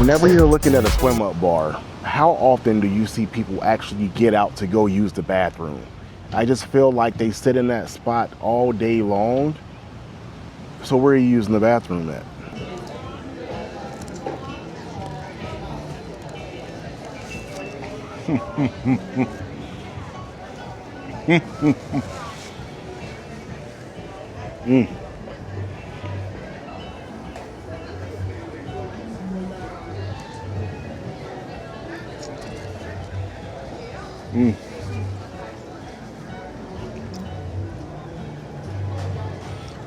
Whenever you're looking at a swim up bar, how often do you see people actually get out to go use the bathroom? I just feel like they sit in that spot all day long. So where are you using the bathroom at?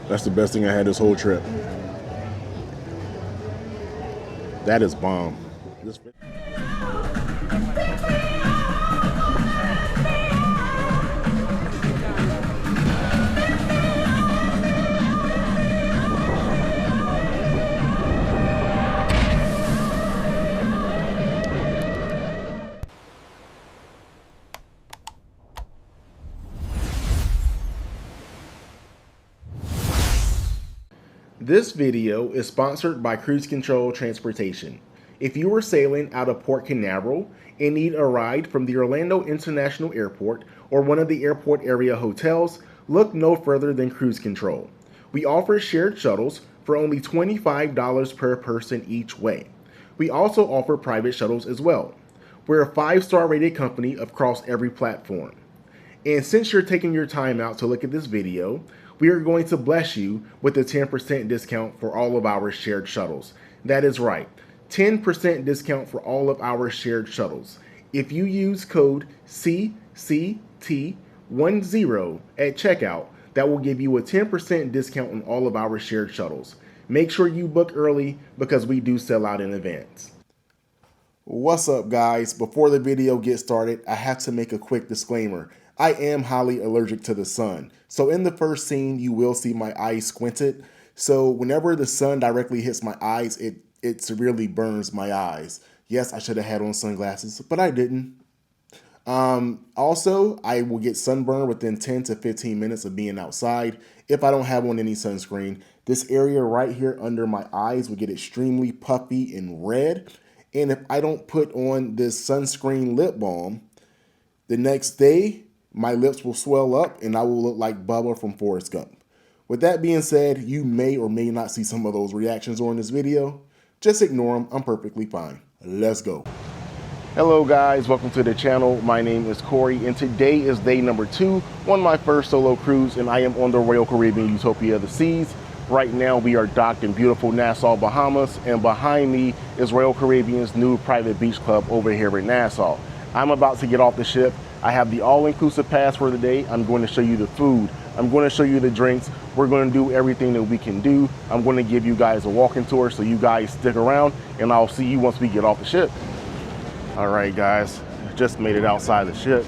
That's the best thing I had this whole trip. That is bomb. This video is sponsored by Cruise Control Transportation. If you are sailing out of Port Canaveral and need a ride from the Orlando International Airport or one of the airport area hotels, look no further than Cruise Control. We offer shared shuttles for only $25 per person each way. We also offer private shuttles as well. We're a 5-star rated company across every platform. And since you're taking your time out to look at this video, we are going to bless you with a 10% discount for all of our shared shuttles. That is right, 10% discount for all of our shared shuttles. If you use code CCT10 at checkout, that will give you a 10% discount on all of our shared shuttles. Make sure you book early because we do sell out in advance. What's up, guys? Before the video gets started, I have to make a quick disclaimer. I am highly allergic to the sun. So in the first scene, you will see my eyes squinted. So whenever the sun directly hits my eyes, it severely burns my eyes. Yes, I should have had on sunglasses, but I didn't. Also, I will get sunburned within 10 to 15 minutes of being outside if I don't have on any sunscreen. This area right here under my eyes will get extremely puffy and red. And if I don't put on this sunscreen lip balm, the next day, my lips will swell up and I will look like Bubba from Forrest Gump. With that being said, you may or may not see some of those reactions on this video. Just ignore them. I'm perfectly fine. Let's go. Hello guys, welcome to the channel. My name is Corey and today is day number 2 on my first solo cruise, and I am on the Royal Caribbean Utopia of the Seas. Right now we are docked in beautiful Nassau, Bahamas, and behind me is Royal Caribbean's new private beach club over here in Nassau. I'm about to get off the ship. I have the all-inclusive pass for the day. I'm going to show you the food. I'm going to show you the drinks. We're going to do everything that we can do. I'm going to give you guys a walking tour, so you guys stick around, and I'll see you once we get off the ship. All right, guys, just made it outside the ship.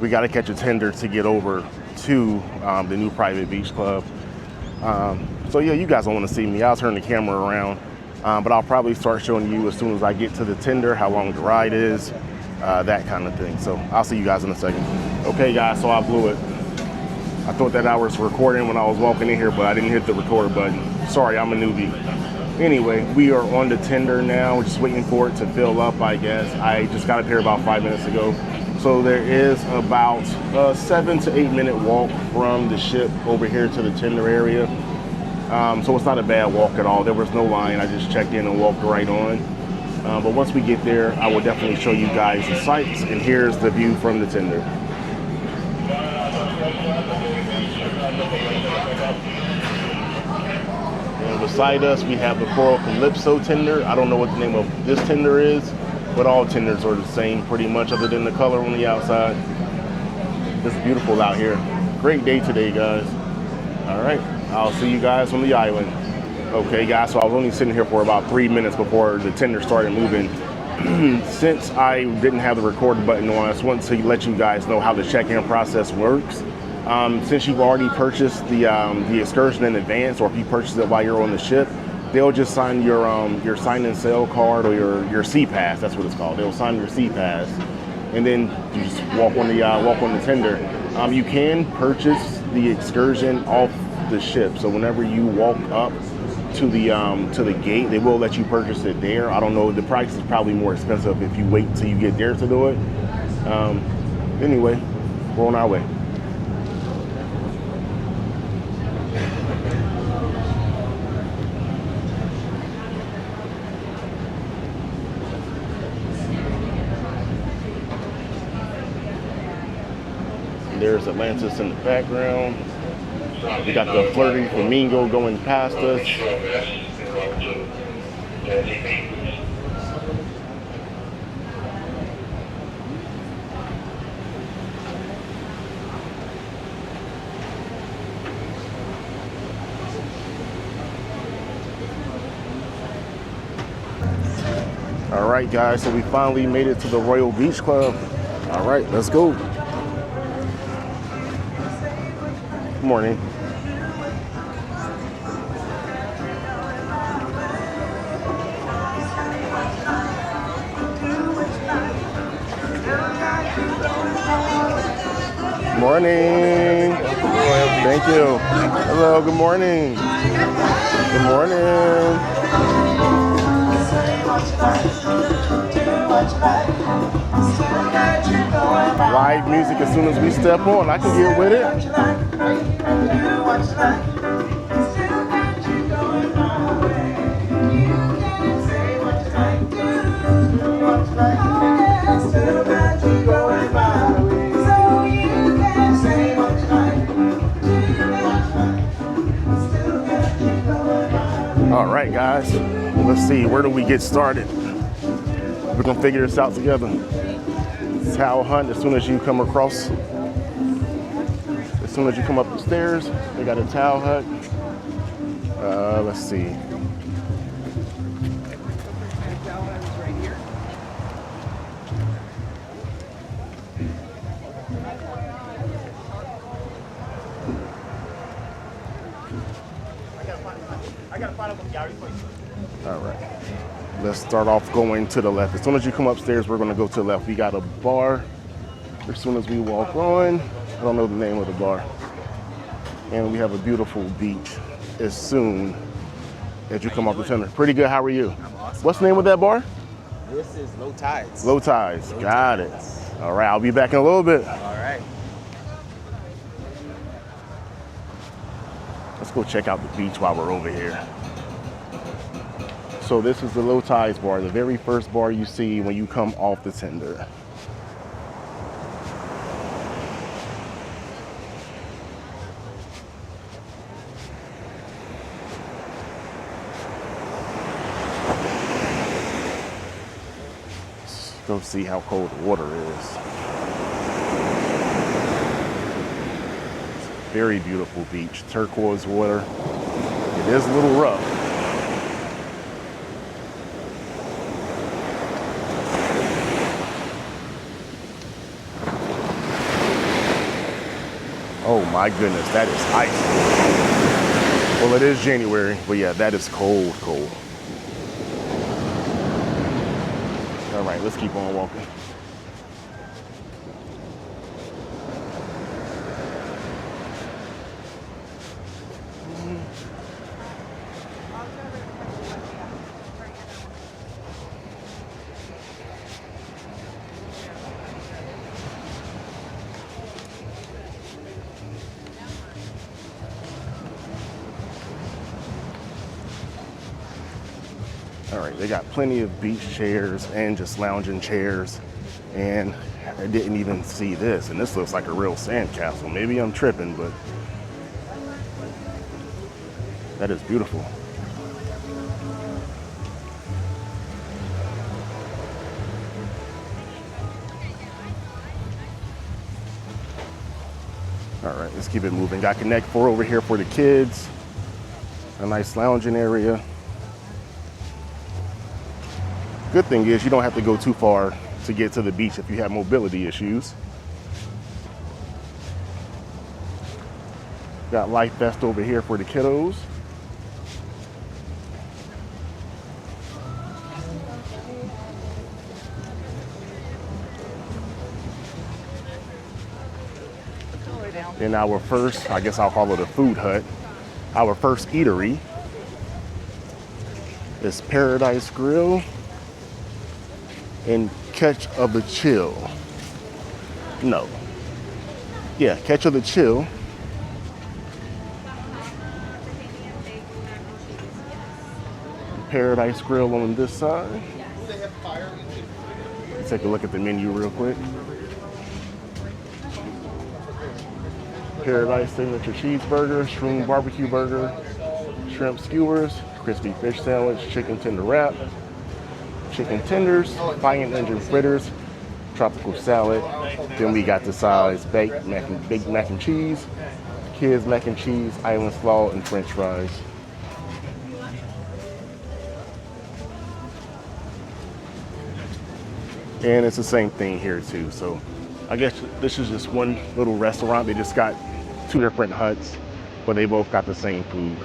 We got to catch a tender to get over to the new private beach club. So yeah, you guys don't want to see me. I'll turn the camera around, but I'll probably start showing you as soon as I get to the tender how long the ride is. That kind of thing. So I'll see you guys in a second. Okay guys, so I blew it. I thought that I was recording when I was walking in here, but I didn't hit the record button. Sorry, I'm a newbie. Anyway, we are on the tender now. We're just waiting for it to fill up, I guess. I just got up here about 5 minutes ago. So there is about a 7 to 8 minute walk from the ship over here to the tender area. So it's not a bad walk at all. There was no line. I just checked in and walked right on. But once we get there, I will definitely show you guys the sights, and here's the view from the tender. And beside us, we have the Coral Calypso tender. I don't know what the name of this tender is, but all tenders are the same pretty much, other than the color on the outside. It's beautiful out here. Great day today, guys. All right, I'll see you guys on the island. Okay guys, so I was only sitting here for about 3 minutes before the tender started moving. Since I didn't have the record button on, I just wanted to let you guys know how the check-in process works. Since you've already purchased the excursion in advance, or if you purchase it while you're on the ship, they'll just sign your sign and sale card, or your C-Pass, that's what it's called. They'll sign your C-Pass, and then you just walk on the tender. You can purchase the excursion off the ship, so whenever you walk up to the gate. They will let you purchase it there. I don't know. The price is probably more expensive if you wait till you get there to do it. Anyway, we're on our way. There's Atlantis in the background. We got the flirty flamingo going past us. All right, guys, so we finally made it to the Royal Beach Club. All right, let's go. Good morning. Morning. Thank you. Hello, good morning. Good morning. Live music as soon as we step on. I can get with it. All right, guys, let's see, where do we get started? We're gonna figure this out together. Towel hunt as soon as you come across. As soon as you come up the stairs, they got a towel hunt. Let's see. All right, let's start off going to the left. As soon as you come upstairs, we're gonna go to the left. We got a bar as soon as we walk on. I don't know the name of the bar. And we have a beautiful beach as soon as you come off the tender. Pretty good, how are you? I'm awesome. What's the name of that bar? This is Low Tides. Low Tides, got it. All right, I'll be back in a little bit. All right. Let's go check out the beach while we're over here. So this is the Low Tides bar, the very first bar you see when you come off the tender. Let's go see how cold the water is. Very beautiful beach, turquoise water. It is a little rough. Oh my goodness, that is ice. Well, it is January, but yeah, that is cold, cold. All right, let's keep on walking. All right, they got plenty of beach chairs and just lounging chairs. And I didn't even see this. And this looks like a real sand castle. Maybe I'm tripping, but that is beautiful. All right, let's keep it moving. Got Connect 4 over here for the kids. A nice lounging area. Good thing is you don't have to go too far to get to the beach if you have mobility issues. Got Life Vest over here for the kiddos. In our first, I guess I'll call it a food hut, our first eatery. It's Paradise Grill and Catch of the Chill. No. Yeah, Catch of the Chill. Paradise Grill on this side. Let's take a look at the menu real quick. Paradise Signature Cheeseburger, Shroom Barbecue Burger, Shrimp Skewers, Crispy Fish Sandwich, Chicken Tender Wrap, Chicken Tenders, Fire Engine Fritters, Tropical Salad. Then we got the sides baked mac and cheese, kids mac and cheese, island slaw, and French fries. And it's the same thing here too. So I guess this is just one little restaurant. They just got two different huts, but they both got the same food.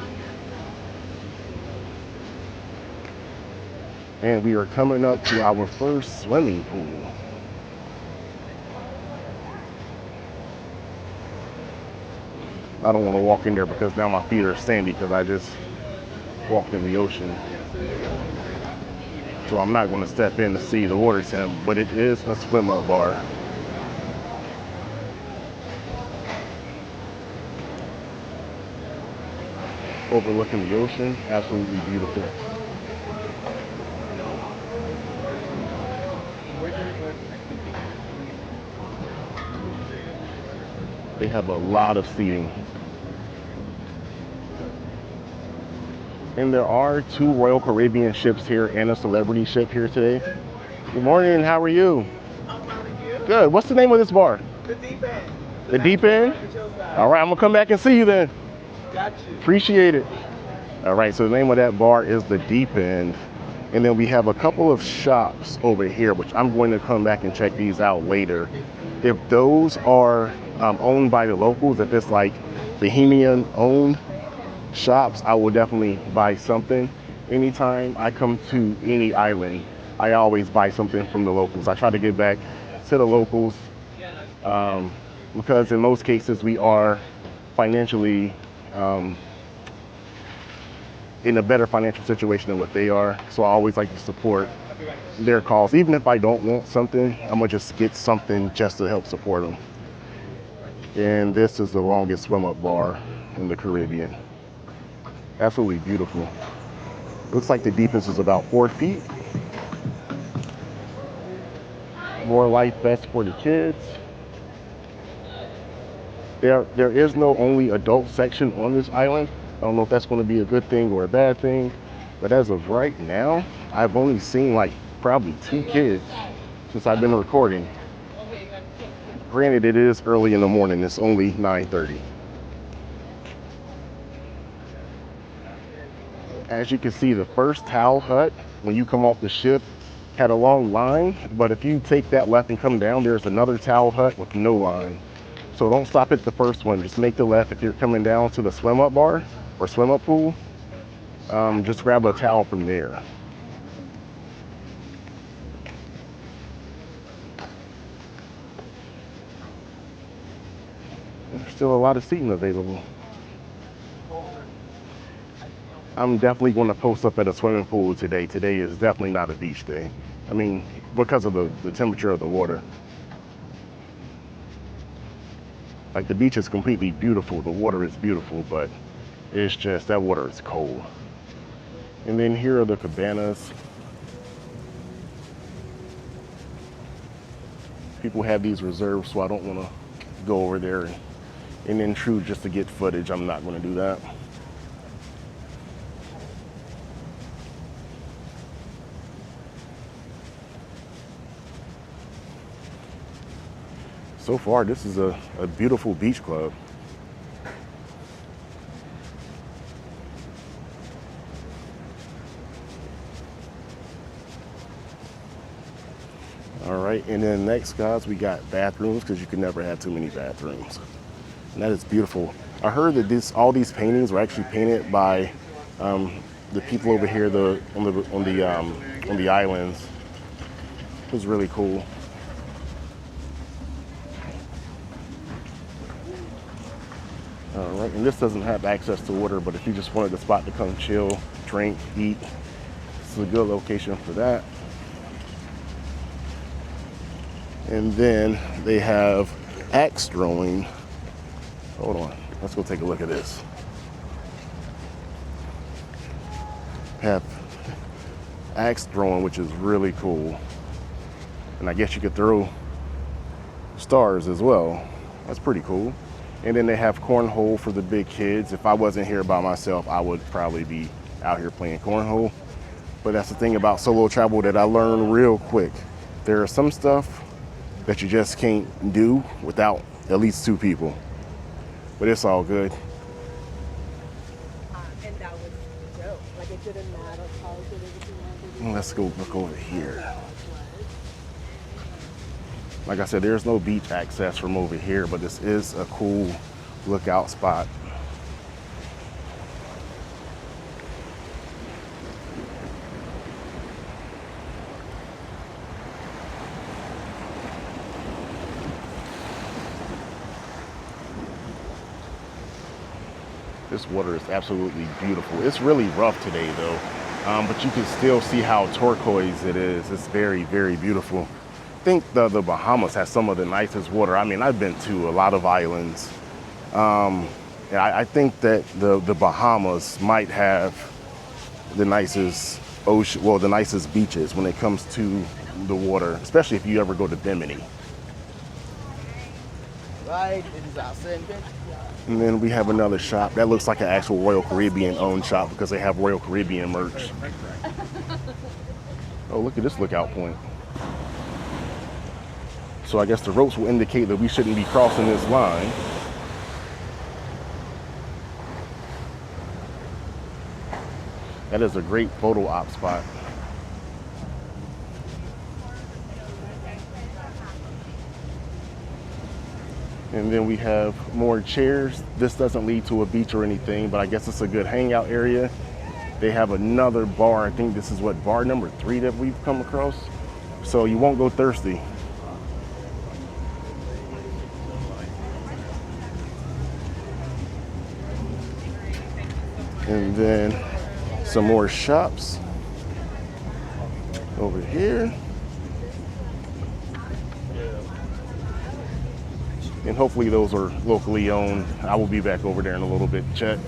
And we are coming up to our first swimming pool. I don't want to walk in there because now my feet are sandy because I just walked in the ocean. So I'm not going to step in to see the water temp, but it is a swim up bar. Overlooking the ocean, absolutely beautiful. They have a lot of seating. And there are two Royal Caribbean ships here and a celebrity ship here today. Good morning, how are you? I'm finding you. Good, what's the name of this bar? The deep end. The Deep End? All right, I'm gonna come back and see you then. Got you. Appreciate it. All right, so the name of that bar is the Deep End. And then we have a couple of shops over here, which I'm going to come back and check these out later. If those are owned by the locals, if it's like Bahamian owned shops, I will definitely buy something. Anytime I come to any island, I always buy something from the locals. I try to give back to the locals because in most cases we are financially in a better financial situation than what they are. So I always like to support their cause. Even if I don't want something, I'm gonna just get something just to help support them. And this is the longest swim up bar in the Caribbean. Absolutely beautiful. Looks like the deepest is about 4 feet. More life vests for the kids. There is no only adult section on this island. I don't know if that's going to be a good thing or a bad thing, but as of right now, I've only seen like probably 2 kids since I've been recording. Granted, it is early in the morning. It's only 9:30. As you can see, the first towel hut, when you come off the ship, had a long line, but if you take that left and come down, there's another towel hut with no line. So don't stop at the first one, just make the left if you're coming down to the swim up bar or swim up pool. Just grab a towel from there. There's still a lot of seating available. I'm definitely going to post up at a swimming pool today. Today is definitely not a beach day. I mean, because of the temperature of the water. Like the beach is completely beautiful, the water is beautiful, but it's just that water is cold. And then here are the cabanas. People have these reserved, so I don't want to go over there and intrude just to get footage. I'm not going to do that. So far, this is a beautiful beach club. All right, and then next, guys, we got bathrooms because you can never have too many bathrooms. And that is beautiful. I heard that all these paintings were actually painted by the people over here on the islands. It was really cool. All right, and this doesn't have access to water, but if you just wanted a spot to come chill, drink, eat, This is a good location for that. And then they have axe throwing. Hold on, let's go take a look at this. Have axe throwing, which is really cool. And I guess you could throw stars as well. That's pretty cool. And then they have cornhole for the big kids. If I wasn't here by myself, I would probably be out here playing cornhole. But that's the thing about solo travel that I learned real quick. There are some stuff that you just can't do without at least 2 people. But it's all good. And that was dope. Like it didn't matter how good everything was. Let's go look over here. Like I said, there's no beach access from over here, but this is a cool lookout spot. This water is absolutely beautiful. It's really rough today though, but you can still see how turquoise it is. It's very, very beautiful. I think the Bahamas has some of the nicest water. I mean, I've been to a lot of islands. I think that the Bahamas might have the nicest ocean, well, the nicest beaches when it comes to the water, especially if you ever go to Bimini. Right, it is our same thing. And then we have another shop that looks like an actual Royal Caribbean owned shop because they have Royal Caribbean merch. Oh, look at this lookout point. So I guess the ropes will indicate that we shouldn't be crossing this line. That is a great photo op spot. And then we have more chairs. This doesn't lead to a beach or anything, but I guess it's a good hangout area. They have another bar. I think this is what, bar number 3 that we've come across. So you won't go thirsty. And then some more shops over here. And hopefully those are locally owned. I will be back over there in a little bit to check.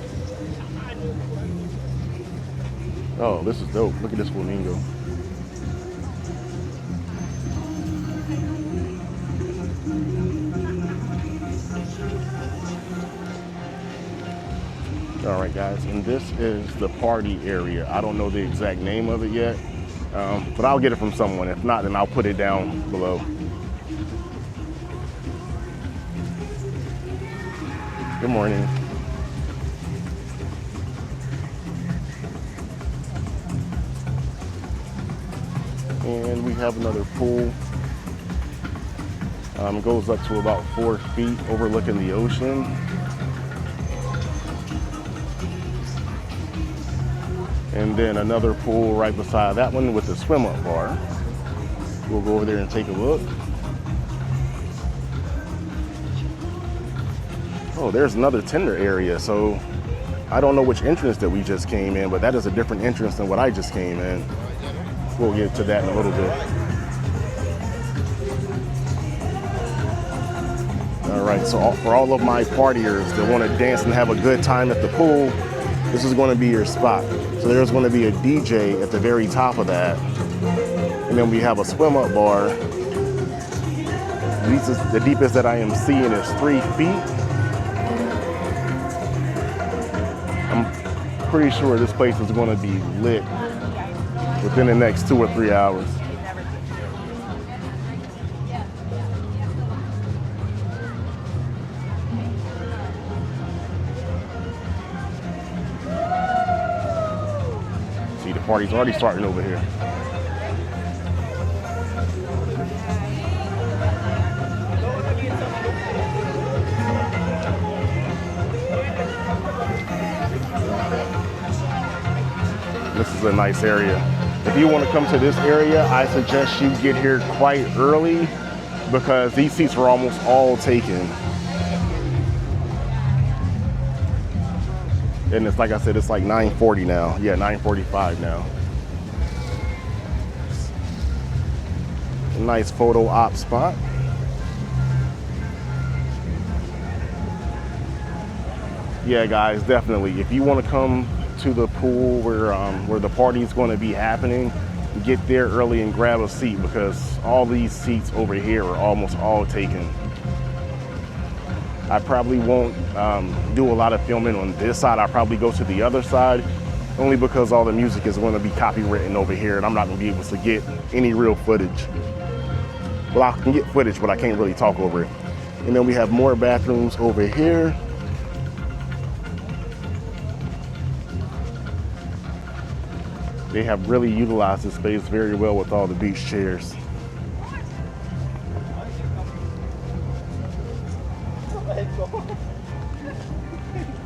Oh, this is dope. Look at this flamingo. All right, guys, and this is the party area. I don't know the exact name of it yet, but I'll get it from someone. If not, then I'll put it down below. Good morning. And we have another pool. It goes up to about 4 feet, overlooking the ocean. And then another pool right beside that one with a swim up bar. We'll go over there and take a look. Oh, there's another tender area. So I don't know which entrance that we just came in, but that is a different entrance than what I just came in. We'll get to that in a little bit. All right, so for all of my partiers that want to dance and have a good time at the pool, this is going to be your spot. So there's going to be a DJ at the very top of that. And then we have a swim up bar. The deepest that I am seeing is 3 feet. I'm pretty sure this place is going to be lit within the next 2 or 3 hours. See, the party's already starting over here. This is a nice area. If you want to come to this area, I suggest you get here quite early because these seats are almost all taken. And it's like I said, it's like 9:40 now. Yeah, 9:45 now. A nice photo op spot. Yeah, guys, definitely. If you want to come to the pool where the party's going to be happening, get there early and grab a seat, because all these seats over here are almost all taken. I probably won't do a lot of filming on this side. I'll probably go to the other side, only because all the music is going to be copywritten over here, and I'm not going to be able to get any real footage. Well, I can get footage, but I can't really talk over it. And then we have more bathrooms over here. They have really utilized this space very well with all the beach chairs.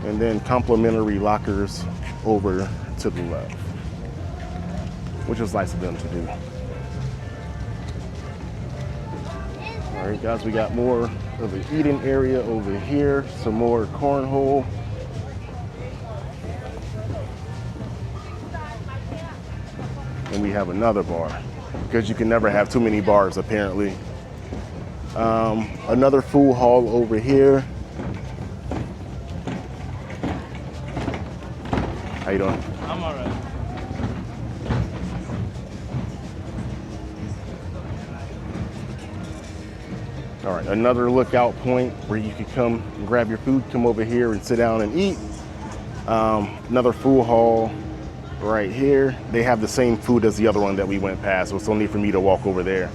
And then complimentary lockers over to the left, which is nice of them to do. All right, guys, we got more of the eating area over here, some more cornhole. And we have another bar, because you can never have too many bars, apparently. Another food hall over here. How you doing? I'm all right. All right, another lookout point where you can come and grab your food, come over here and sit down and eat. Another food hall right here. They have the same food as the other one that we went past, so it's no need for me to walk over there.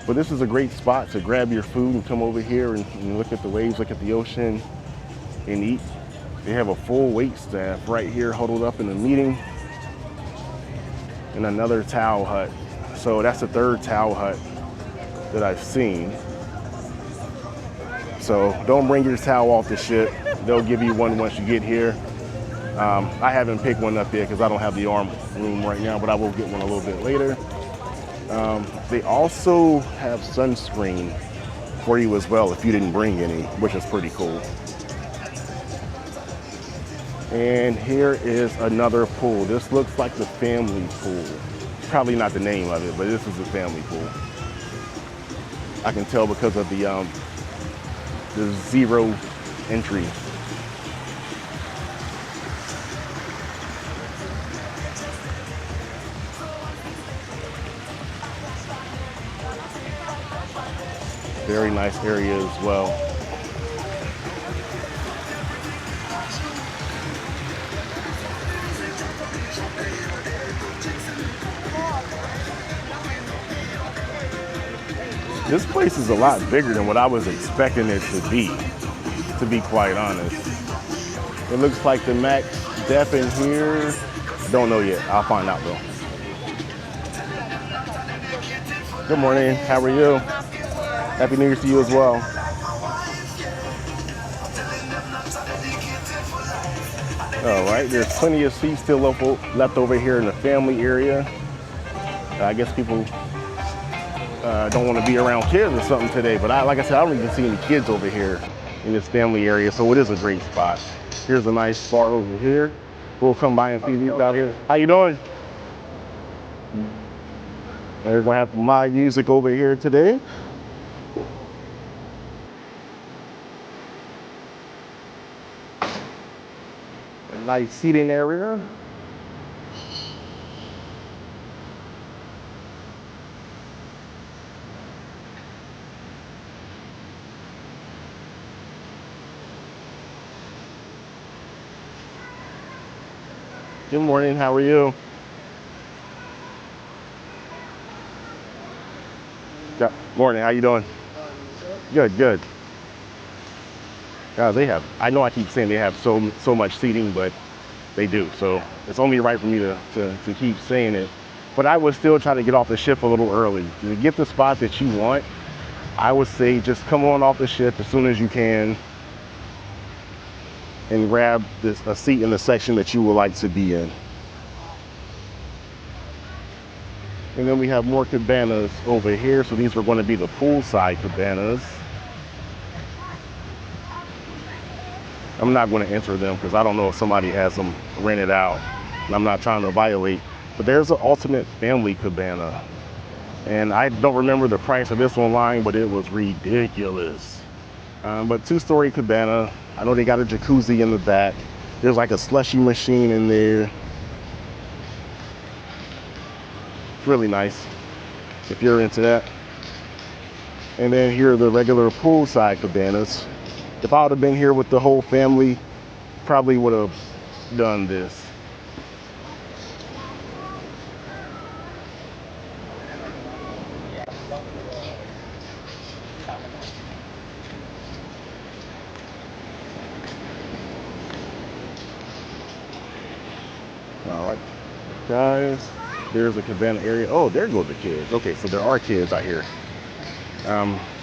But this is a great spot to grab your food and come over here and look at the waves, look at the ocean, and eat. They have a full wait staff right here huddled up in a meeting. And another towel hut. So that's the third towel hut that I've seen. So don't bring your towel off the ship. They'll give you one once you get here. I haven't picked one up yet because I don't have the arm room right now, but I will get one a little bit later. They also have sunscreen for you as well if you didn't bring any, which is pretty cool. And here is another pool. This looks like the family pool. Probably not the name of it, but this is the family pool. I can tell because of the zero entry. Very nice area as well. This place is a lot bigger than what I was expecting it to be quite honest. It looks like the max depth in here, don't know yet. I'll find out though. Good morning, how are you? Happy New Year to you as well. All right, there's plenty of seats still left over here in the family area. I guess people don't want to be around kids or something today, but like I said, I don't even see any kids over here in this family area, so it is a great spot. Here's a nice bar over here. We'll come by and see these out here. How you doing? We're gonna have some live music over here today. A nice seating area. Good morning, how are you? Good morning, how you doing? Good, good. God, they have, I know I keep saying they have so much seating, but they do. So it's only right for me to keep saying it. But I would still try to get off the ship a little early. To get the spot that you want, I would say just come on off the ship as soon as you can and grab a seat in the section that you would like to be in. And then we have more cabanas over here. So these are going to be the poolside cabanas. I'm not going to enter them because I don't know if somebody has them rented out, and I'm not trying to violate. But there's an ultimate family cabana, and I don't remember the price of this online, but it was ridiculous. But 2-story cabana. I know they got a jacuzzi in the back. There's like a slushy machine in there. It's really nice if you're into that. And then here are the regular poolside cabanas. If I would have been here with the whole family, probably would have done this. All right, guys, there's a cabana area. Oh, there go the kids. Okay, so there are kids out here.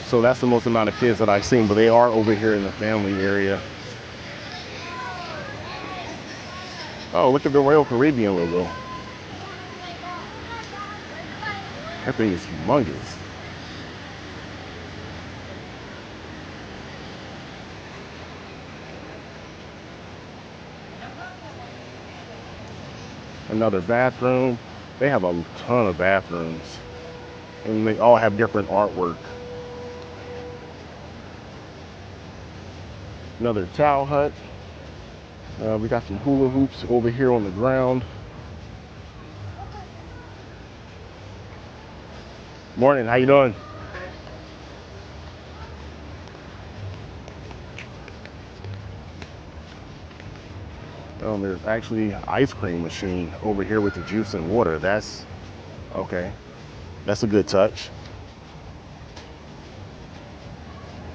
So that's the most amount of kids that I've seen, but they are over here in the family area. Oh, look at the Royal Caribbean logo. That thing is humongous. Another bathroom. They have a ton of bathrooms, and they all have different artwork. Another towel hut. We got some hula hoops over here on the ground. Morning, how you doing? There's actually an ice cream machine over here with the juice and water. That's okay. That's a good touch.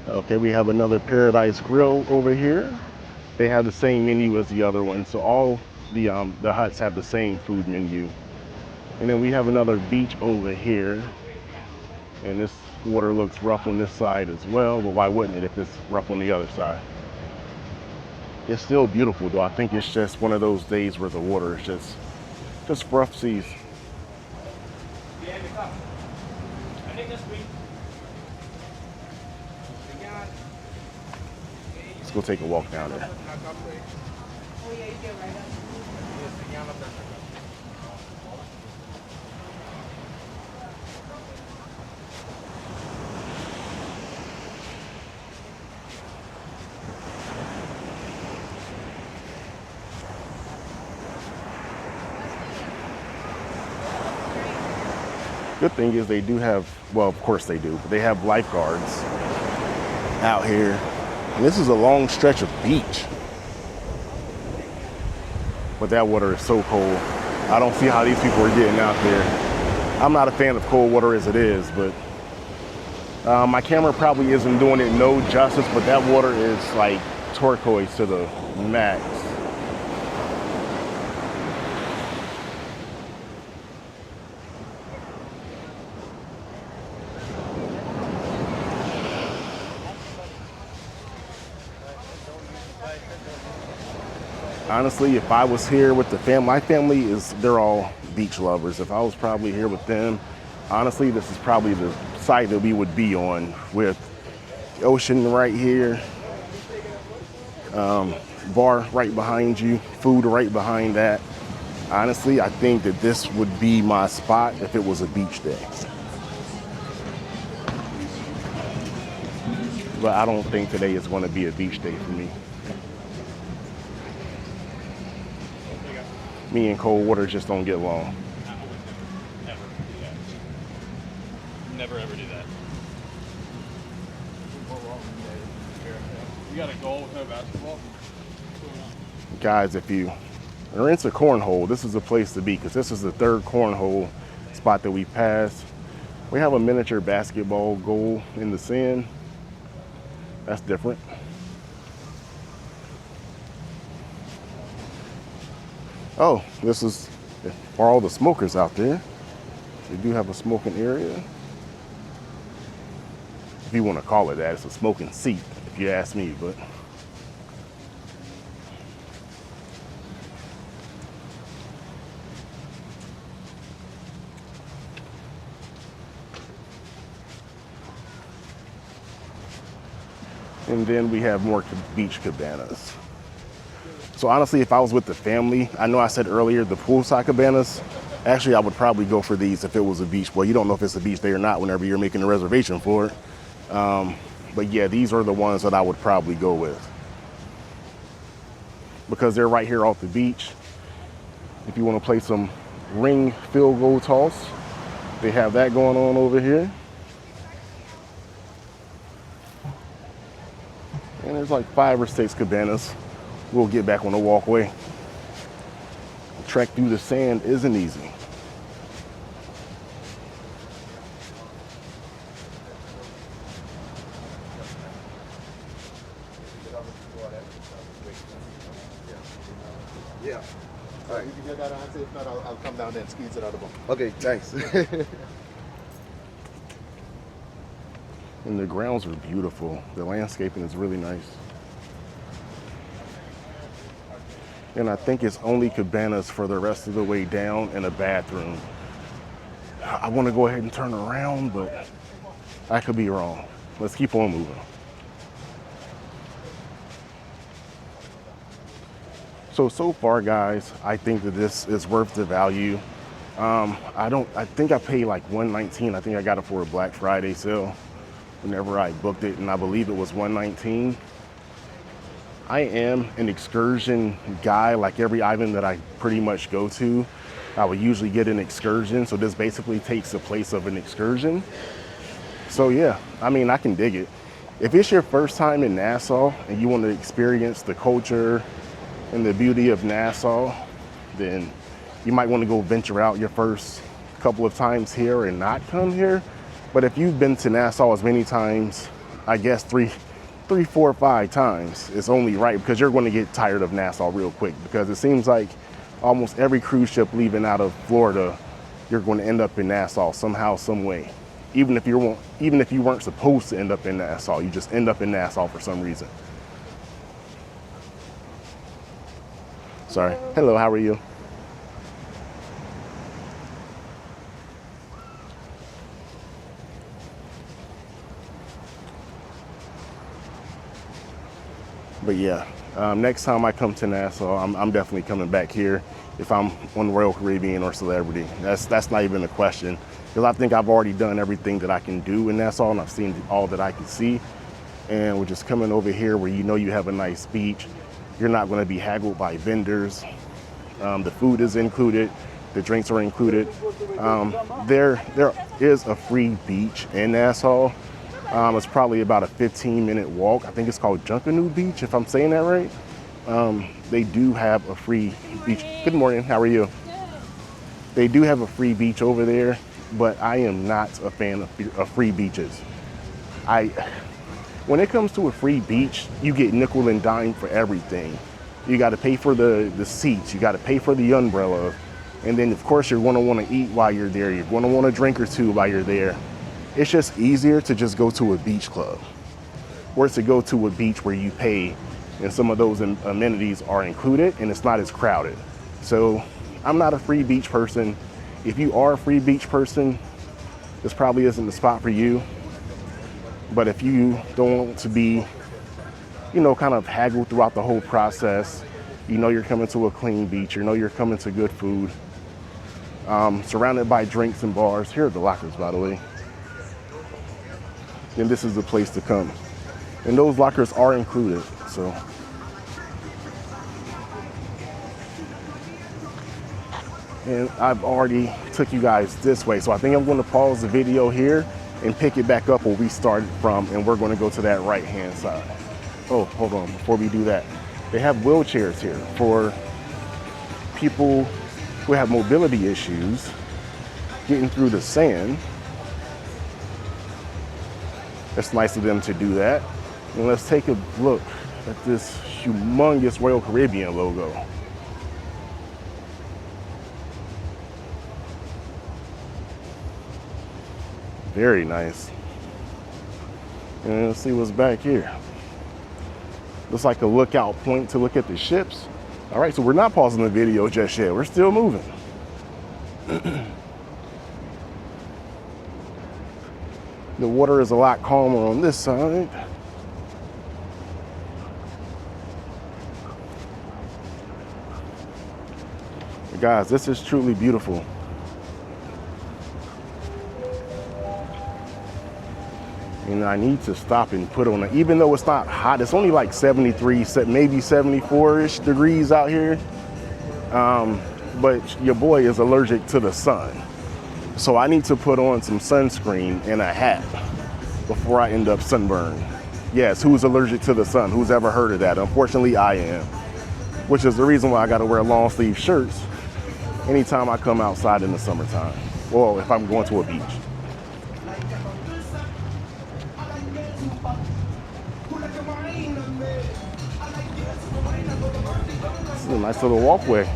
Okay, we have another Paradise Grill over here. They have the same menu as the other one, so all the huts have the same food menu. And then we have another beach over here, and this water looks rough on this side as well, but why wouldn't it if it's rough on the other side? It's still beautiful though. I think it's just one of those days where the water is just rough seas. Let's go take a walk down there. Good thing is they do have, well, of course they do, but they have lifeguards out here. And this is a long stretch of beach. But that water is so cold. I don't see how these people are getting out there. I'm not a fan of cold water as it is, but my camera probably isn't doing it no justice, but that water is like turquoise to the max. Honestly, if I was here with the family, my family they're all beach lovers. If I was probably here with them, honestly, this is probably the site that we would be on, with the ocean right here, bar right behind you, food right behind that. Honestly, I think that this would be my spot if it was a beach day. But I don't think today is going to be a beach day for me. Me and cold water just don't get along. Never do that. Never ever do that. You got a goal with no basketball? Guys, if you are into cornhole, this is the place to be, because this is the third cornhole spot that we passed. We have a miniature basketball goal in the sand. That's different. Oh, this is for all the smokers out there. They do have a smoking area. If you want to call it that, it's a smoking seat, if you ask me, but. And then we have more beach cabanas. So honestly, if I was with the family, I know I said earlier the poolside cabanas, actually I would probably go for these if it was a beach. Well, you don't know if it's a beach day or not whenever you're making a reservation for it. But yeah, these are the ones that I would probably go with, because they're right here off the beach. If you want to play some ring field goal toss, they have that going on over here. And there's like 5 or 6 cabanas. We'll get back on the walkway. The trek through the sand isn't easy. Yeah. All right. You can get that answer. If not, I'll come down there and squeeze it out of them. Okay, thanks. And the grounds are beautiful. The landscaping is really nice. And I think it's only cabanas for the rest of the way down and a bathroom. I want to go ahead and turn around, but I could be wrong. Let's keep on moving. So far, guys, I think that this is worth the value. I think I paid like $119. I think I got it for a Black Friday sale whenever I booked it, and I believe it was $119. I am an excursion guy. Like every island that I pretty much go to, I would usually get an excursion. So this basically takes the place of an excursion. So yeah, I mean, I can dig it. If it's your first time in Nassau and you want to experience the culture and the beauty of Nassau, then you might want to go venture out your first couple of times here and not come here. But if you've been to Nassau as many times, I guess three, 4, 5 times, it's only right, because you're going to get tired of Nassau real quick, because it seems like almost every cruise ship leaving out of Florida, you're going to end up in Nassau somehow, some way. Even if you weren't supposed to end up in Nassau, you just end up in Nassau for some reason. Sorry. Hello, how are you? But yeah, next time I come to Nassau, I'm definitely coming back here if I'm on Royal Caribbean or Celebrity. That's not even a question, because I think I've already done everything that I can do in Nassau, and I've seen all that I can see. And we're just coming over here where you know you have a nice beach. You're not going to be haggled by vendors. The food is included. The drinks are included. There is a free beach in Nassau. It's probably about a 15-minute walk. I think it's called Junkanoo Beach, if I'm saying that right. They do have a free beach. Good morning, how are you? They do have a free beach over there, but I am not a fan of free beaches. When it comes to a free beach, you get nickel and dime for everything. You got to pay for the seats, you got to pay for the umbrella, and then of course you're going to want to eat while you're there. You're going to want a drink or two while you're there. It's just easier to just go to a beach club, or to go to a beach where you pay and some of those amenities are included and it's not as crowded. So I'm not a free beach person. If you are a free beach person, this probably isn't the spot for you. But if you don't want to be, kind of haggled throughout the whole process, you're coming to a clean beach, you're coming to good food, surrounded by drinks and bars. Here are the lockers, by the way. Then this is the place to come. And those lockers are included, so. And I've already took you guys this way, so I think I'm going to pause the video here and pick it back up where we started from, and we're going to go to that right-hand side. Oh, hold on, before we do that, they have wheelchairs here for people who have mobility issues getting through the sand. It's nice of them to do that. And let's take a look at this humongous Royal Caribbean logo. Very nice. And let's see what's back here. Looks like a lookout point to look at the ships. All right, so we're not pausing the video just yet. We're still moving. The water is a lot calmer on this side. Guys, this is truly beautiful. And I need to stop and put on it. Even though it's not hot, it's only like 73, maybe 74-ish degrees out here. But your boy is allergic to the sun. So I need to put on some sunscreen and a hat before I end up sunburned. Yes, who's allergic to the sun? Who's ever heard of that? Unfortunately, I am. Which is the reason why I gotta wear long sleeve shirts anytime I come outside in the summertime. Well, if I'm going to a beach. This is a nice little walkway.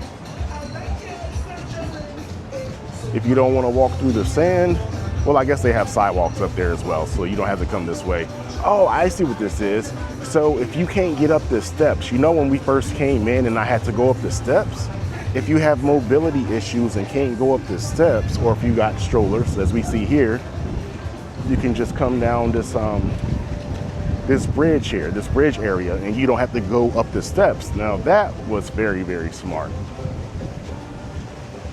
If you don't want to walk through the sand, well, I guess they have sidewalks up there as well, so you don't have to come this way. Oh, I see what this is. So if you can't get up the steps, you know when we first came in and I had to go up the steps? If you have mobility issues and can't go up the steps, or if you got strollers, as we see here, you can just come down this bridge here, this bridge area, and you don't have to go up the steps. Now that was very, very smart.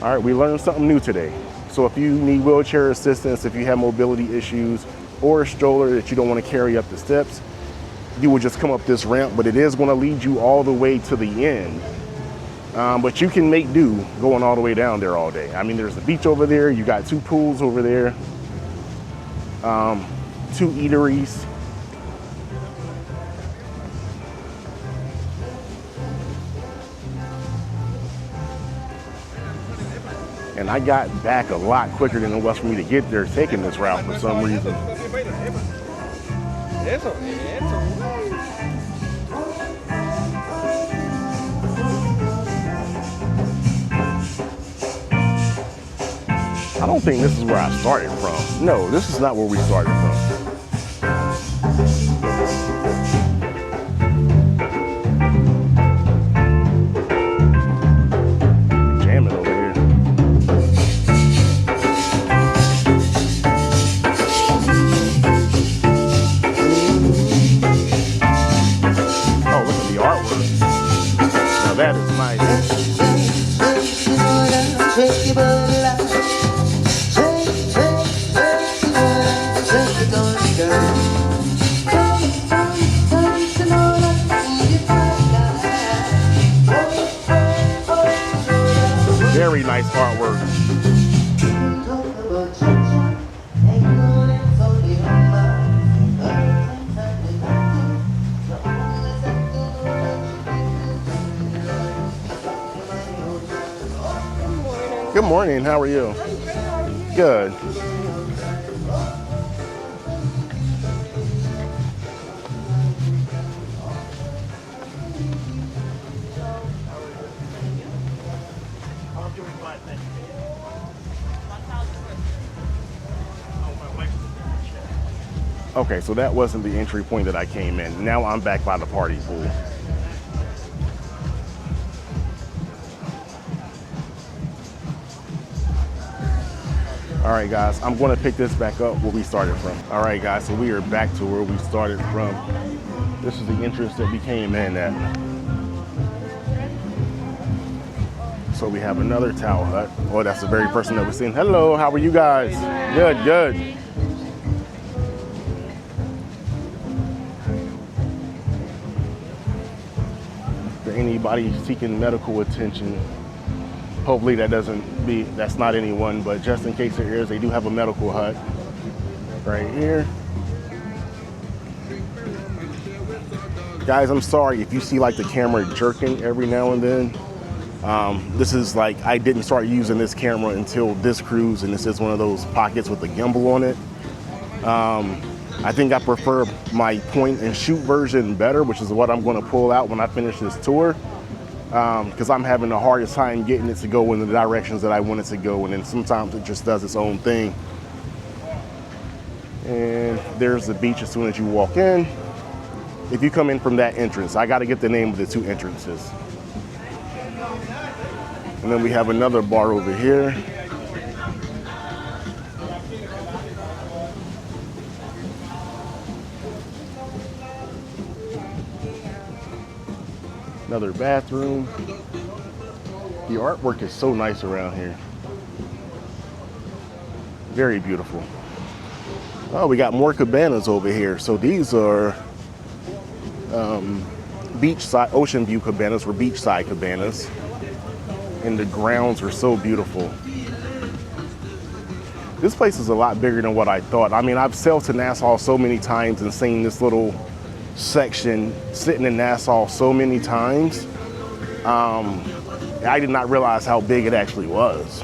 All right, we learned something new today. So if you need wheelchair assistance, if you have mobility issues or a stroller that you don't want to carry up the steps, you would just come up this ramp, but it is going to lead you all the way to the end. But you can make do going all the way down there all day. I mean, there's a beach over there. You got 2 pools over there, 2 eateries. And I got back a lot quicker than it was for me to get there taking this route for some reason. I don't think this is where I started from. No, this is not where we started from. Jamming over here. Oh, look at the artwork. Now that is nice. Very nice artwork. Good morning, how are you? Good. Okay, so that wasn't the entry point that I came in. Now I'm back by the party pool. All right, guys, I'm going to pick this back up where we started from. All right, guys, so we are back to where we started from. This is the entrance that we came in at. So we have another towel hut. Oh, that's the very person that we're seeing. Hello, how are you guys? Good, good. For anybody seeking medical attention, hopefully that's not anyone, but just in case there is, they do have a medical hut right here. Guys, I'm sorry if you see like the camera jerking every now and then. This is like, I didn't start using this camera until this cruise, and this is one of those pockets with the gimbal on it. I think I prefer my point and shoot version better, which is what I'm going to pull out when I finish this tour. Because I'm having the hardest time getting it to go in the directions that I want it to go, and then sometimes it just does its own thing. And there's the beach as soon as you walk in. If you come in from that entrance, I got to get the name of the 2 entrances. And then we have another bar over here. Another bathroom. The artwork is so nice around here. Very beautiful. Oh, we got more cabanas over here. So these are beachside, ocean view cabanas, or beachside cabanas. And the grounds are so beautiful. This place is a lot bigger than what I thought. I mean, I've sailed to Nassau so many times and seen this little section sitting in Nassau so many times. I did not realize how big it actually was.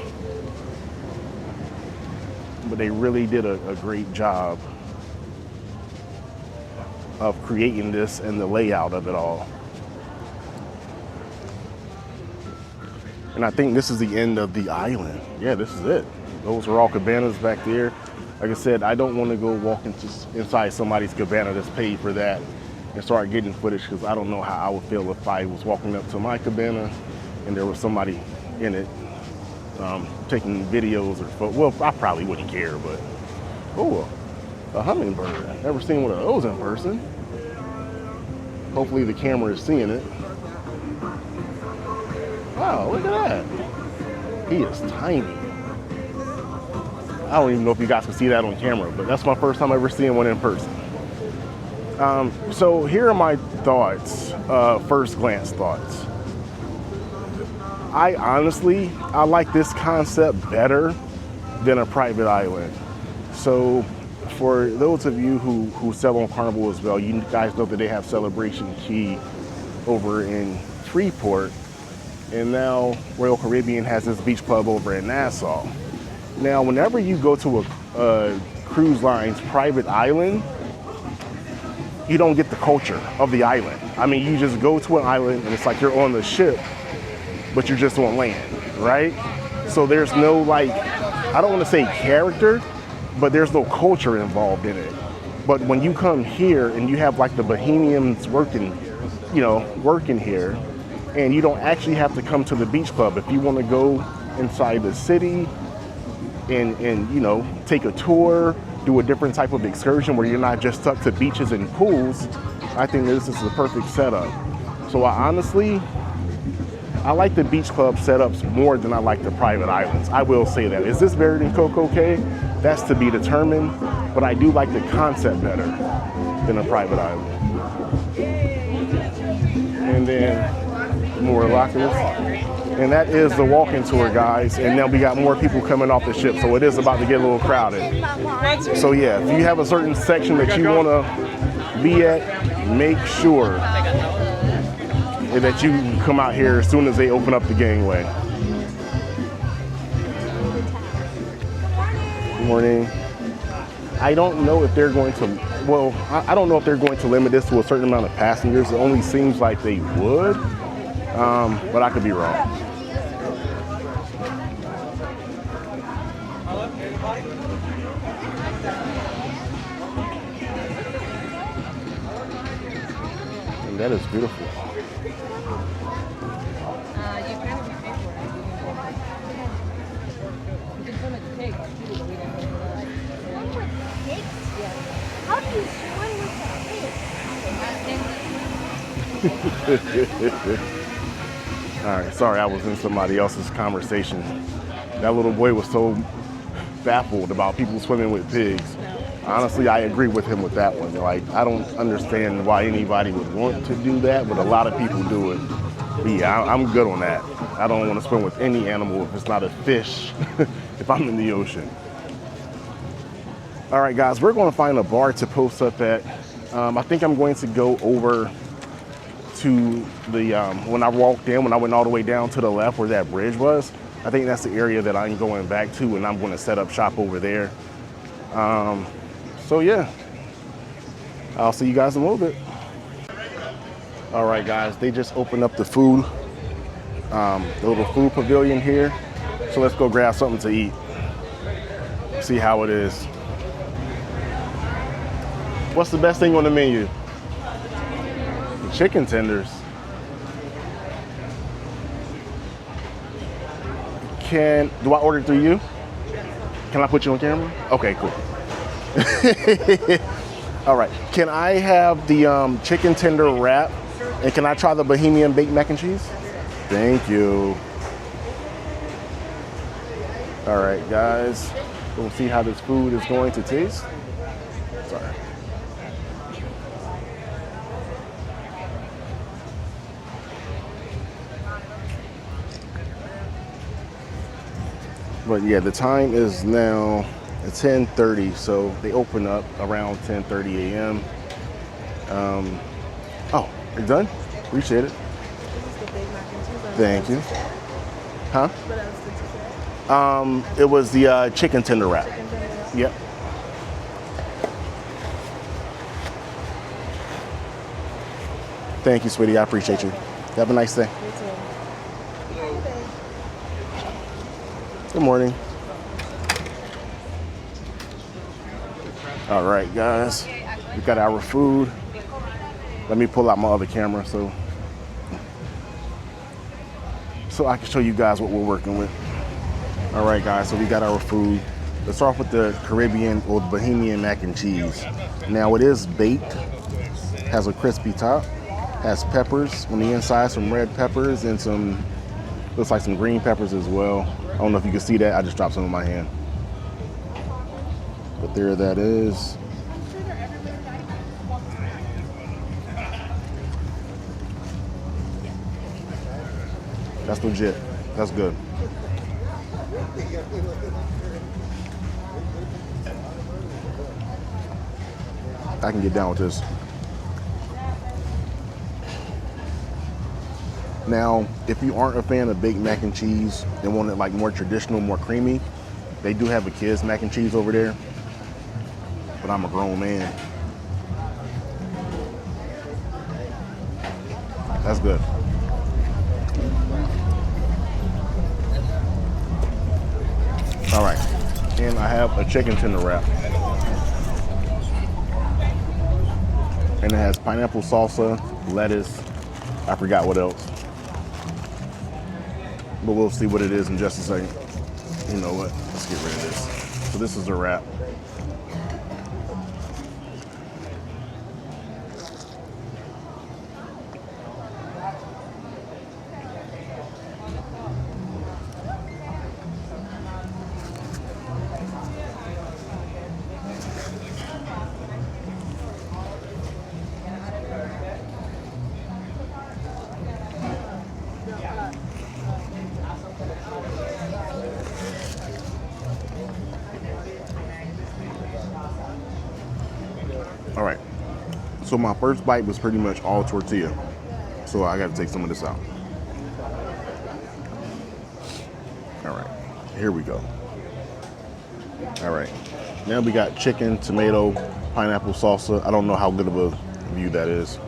But they really did a great job of creating this and the layout of it all. And I think this is the end of the island. Yeah, this is it. Those are all cabanas back there. Like I said, I don't want to go walk inside somebody's cabana that's paid for that and start getting footage, because I don't know how I would feel if I was walking up to my cabana and there was somebody in it taking videos or well, I probably wouldn't care, but oh, a hummingbird. I've never seen one of those in person. Hopefully the camera is seeing it. Wow, look at that. He is tiny. I don't even know if you guys can see that on camera, but that's my first time ever seeing one in person. So here are my thoughts, first glance thoughts. I like this concept better than a private island. So for those of you who sail on Carnival as well, you guys know that they have Celebration Key over in Freeport, and now Royal Caribbean has this beach club over in Nassau. Now, whenever you go to a cruise line's private island, you don't get the culture of the island. I mean, you just go to an island and it's like you're on the ship, but you're just on land, right? So there's no, like, I don't want to say character, but there's no culture involved in it. But when you come here and you have like the Bohemians working here, and you don't actually have to come to the beach club. If you want to go inside the city and take a tour, do a different type of excursion where you're not just stuck to beaches and pools, I think this is the perfect setup. So I like the beach club setups more than I like the private islands. I will say that. Is this better than Coco Cay? That's to be determined, but I do like the concept better than a private island. And then more lockers. And that is the walking tour, guys. And now we got more people coming off the ship, so it is about to get a little crowded. So yeah, if you have a certain section that you want to be at, make sure that you can come out here as soon as they open up the gangway. Good morning. I don't know if they're going to, well, I don't know if they're going to limit this to a certain amount of passengers. It only seems like they would, but I could be wrong. And that is beautiful. How do you swim with the fish? All right, sorry, I was in somebody else's conversation. That little boy was so baffled about people swimming with pigs. Honestly, I agree with him with that one. Like, I don't understand why anybody would want to do that, but a lot of people do it. But yeah, I'm good on that. I don't want to swim with any animal if it's not a fish, if I'm in the ocean. All right, guys, we're going to find a bar to post up at. I think I'm going to go over to the, when I walked in, when I went all the way down to the left where that bridge was, I think that's the area that I'm going back to, and I'm going to set up shop over there. So yeah, I'll see you guys in a little bit. All right, guys, they just opened up the food, the little food pavilion here. So let's go grab something to eat, see how it is. What's the best thing on the menu? The chicken tenders. Do I order through you? Can I put you on camera? Okay, cool. All right, can I have the chicken tender wrap, and can I try the Bohemian baked mac and cheese? Thank you. All right, guys, we'll see how this food is going to taste. Sorry. But yeah, the time is now 10:30, so they open up around 10:30 a.m. Oh, you're done? Appreciate it. This is the Big Mac and cheese. Thank you. Huh? What else did you say? It was the chicken tender wrap. Chicken tender. Yep. Thank you, sweetie. I appreciate you. Have a nice day. You too. Hey, babe. Good morning. All right, guys. We got our food. Let me pull out my other camera so I can show you guys what we're working with. All right, guys. So we got our food. Let's start off with the Caribbean or the Bohemian mac and cheese. Now it is baked, has a crispy top, has peppers on the inside, some red peppers and some, looks like some green peppers as well. I don't know if you can see that. I just dropped some in my hand. But there that is. That's legit. That's good. I can get down with this. Now, if you aren't a fan of baked mac and cheese and want it like more traditional, more creamy, they do have a kids mac and cheese over there. But I'm a grown man. That's good. All right, and I have a chicken tender wrap. And it has pineapple salsa, lettuce, I forgot what else. But we'll see what it is in just a second. You know what, let's get rid of this. So this is a wrap. All right, so my first bite was pretty much all tortilla. So I gotta take some of this out. All right, here we go. All right, now we got chicken, tomato, pineapple salsa. I don't know how good of a view that is.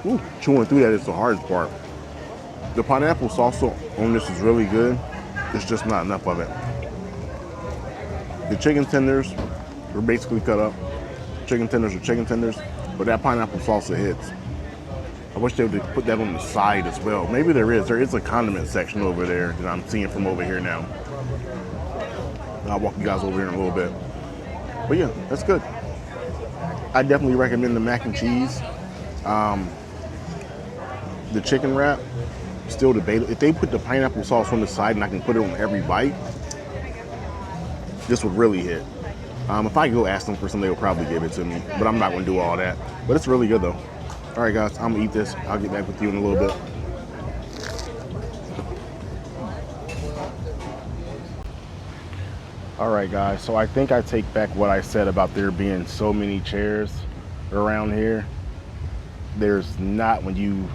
Ooh, chewing through that is the hardest part. The pineapple salsa on this is really good. It's just not enough of it. The chicken tenders were basically cut up. Chicken tenders are chicken tenders, but that pineapple salsa hits. I wish they would put that on the side as well. Maybe there is. There is a condiment section over there that I'm seeing from over here now. I'll walk you guys over here in a little bit. But yeah, that's good. I definitely recommend the mac and cheese. The chicken wrap, still debatable. If they put the pineapple sauce on the side and I can put it on every bite, this would really hit. If I go ask them for some, they will probably give it to me, but I'm not gonna do all that. But it's really good though. All right guys, I'm gonna eat this. I'll get back with you in a little bit. All right guys, so I think I take back what I said about there being so many chairs around here. There's not when you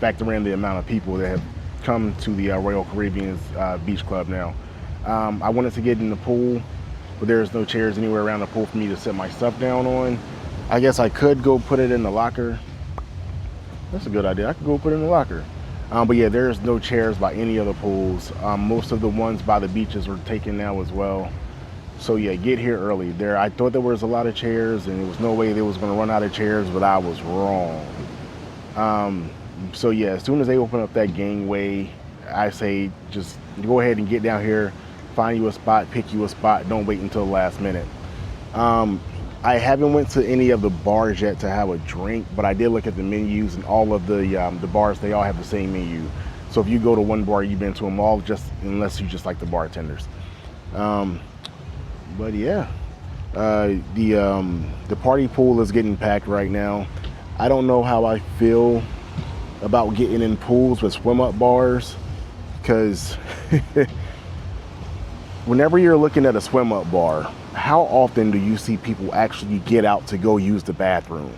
factor in the amount of people that have come to the Royal Caribbean's Beach Club now. I wanted to get in the pool, but there's no chairs anywhere around the pool for me to set my stuff down on. I guess I could go put it in the locker. That's a good idea. I could go put it in the locker. But yeah, there's no chairs by any other pools. Most of the ones by the beaches are taken now as well. So yeah, get here early. I thought there was a lot of chairs, and there was no way they was going to run out of chairs, but I was wrong. So yeah, as soon as they open up that gangway, I say just go ahead and get down here, find you a spot, pick you a spot. Don't wait until the last minute. I haven't went to any of the bars yet to have a drink, but I did look at the menus, and all of the bars, they all have the same menu. So if you go to one bar, you've been to them all, just unless you just like the bartenders. But yeah, the party pool is getting packed right now. I don't know how I feel about getting in pools with swim up bars, because whenever you're looking at a swim up bar, how often do you see people actually get out to go use the bathroom?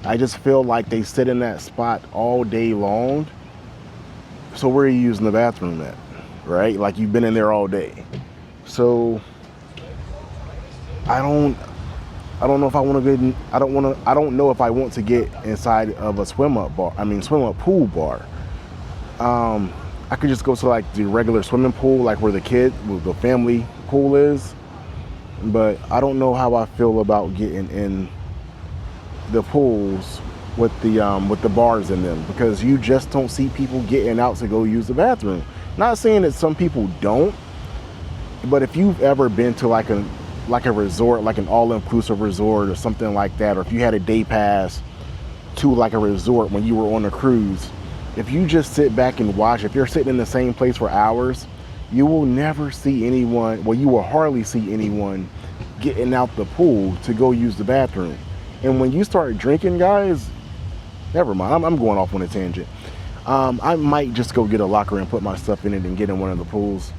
I just feel like they sit in that spot all day long. So where are you using the bathroom at, right? Like, you've been in there all day. So I don't know if I want to get. I don't know if I want to get inside of a swim up pool bar. I could just go to like the regular swimming pool, like where the family pool is. But I don't know how I feel about getting in the pools with the bars in them, because you just don't see people getting out to go use the bathroom. Not saying that some people don't, but if you've ever been to like a resort, like an all-inclusive resort or something like that, or if you had a day pass to like a resort when you were on a cruise, if you just sit back and watch, if you're sitting in the same place for hours, you will never see anyone, well, you will hardly see anyone getting out the pool to go use the bathroom. And when you start drinking, guys, never mind, I'm going off on a tangent. I might just go get a locker and put my stuff in it and get in one of the pools.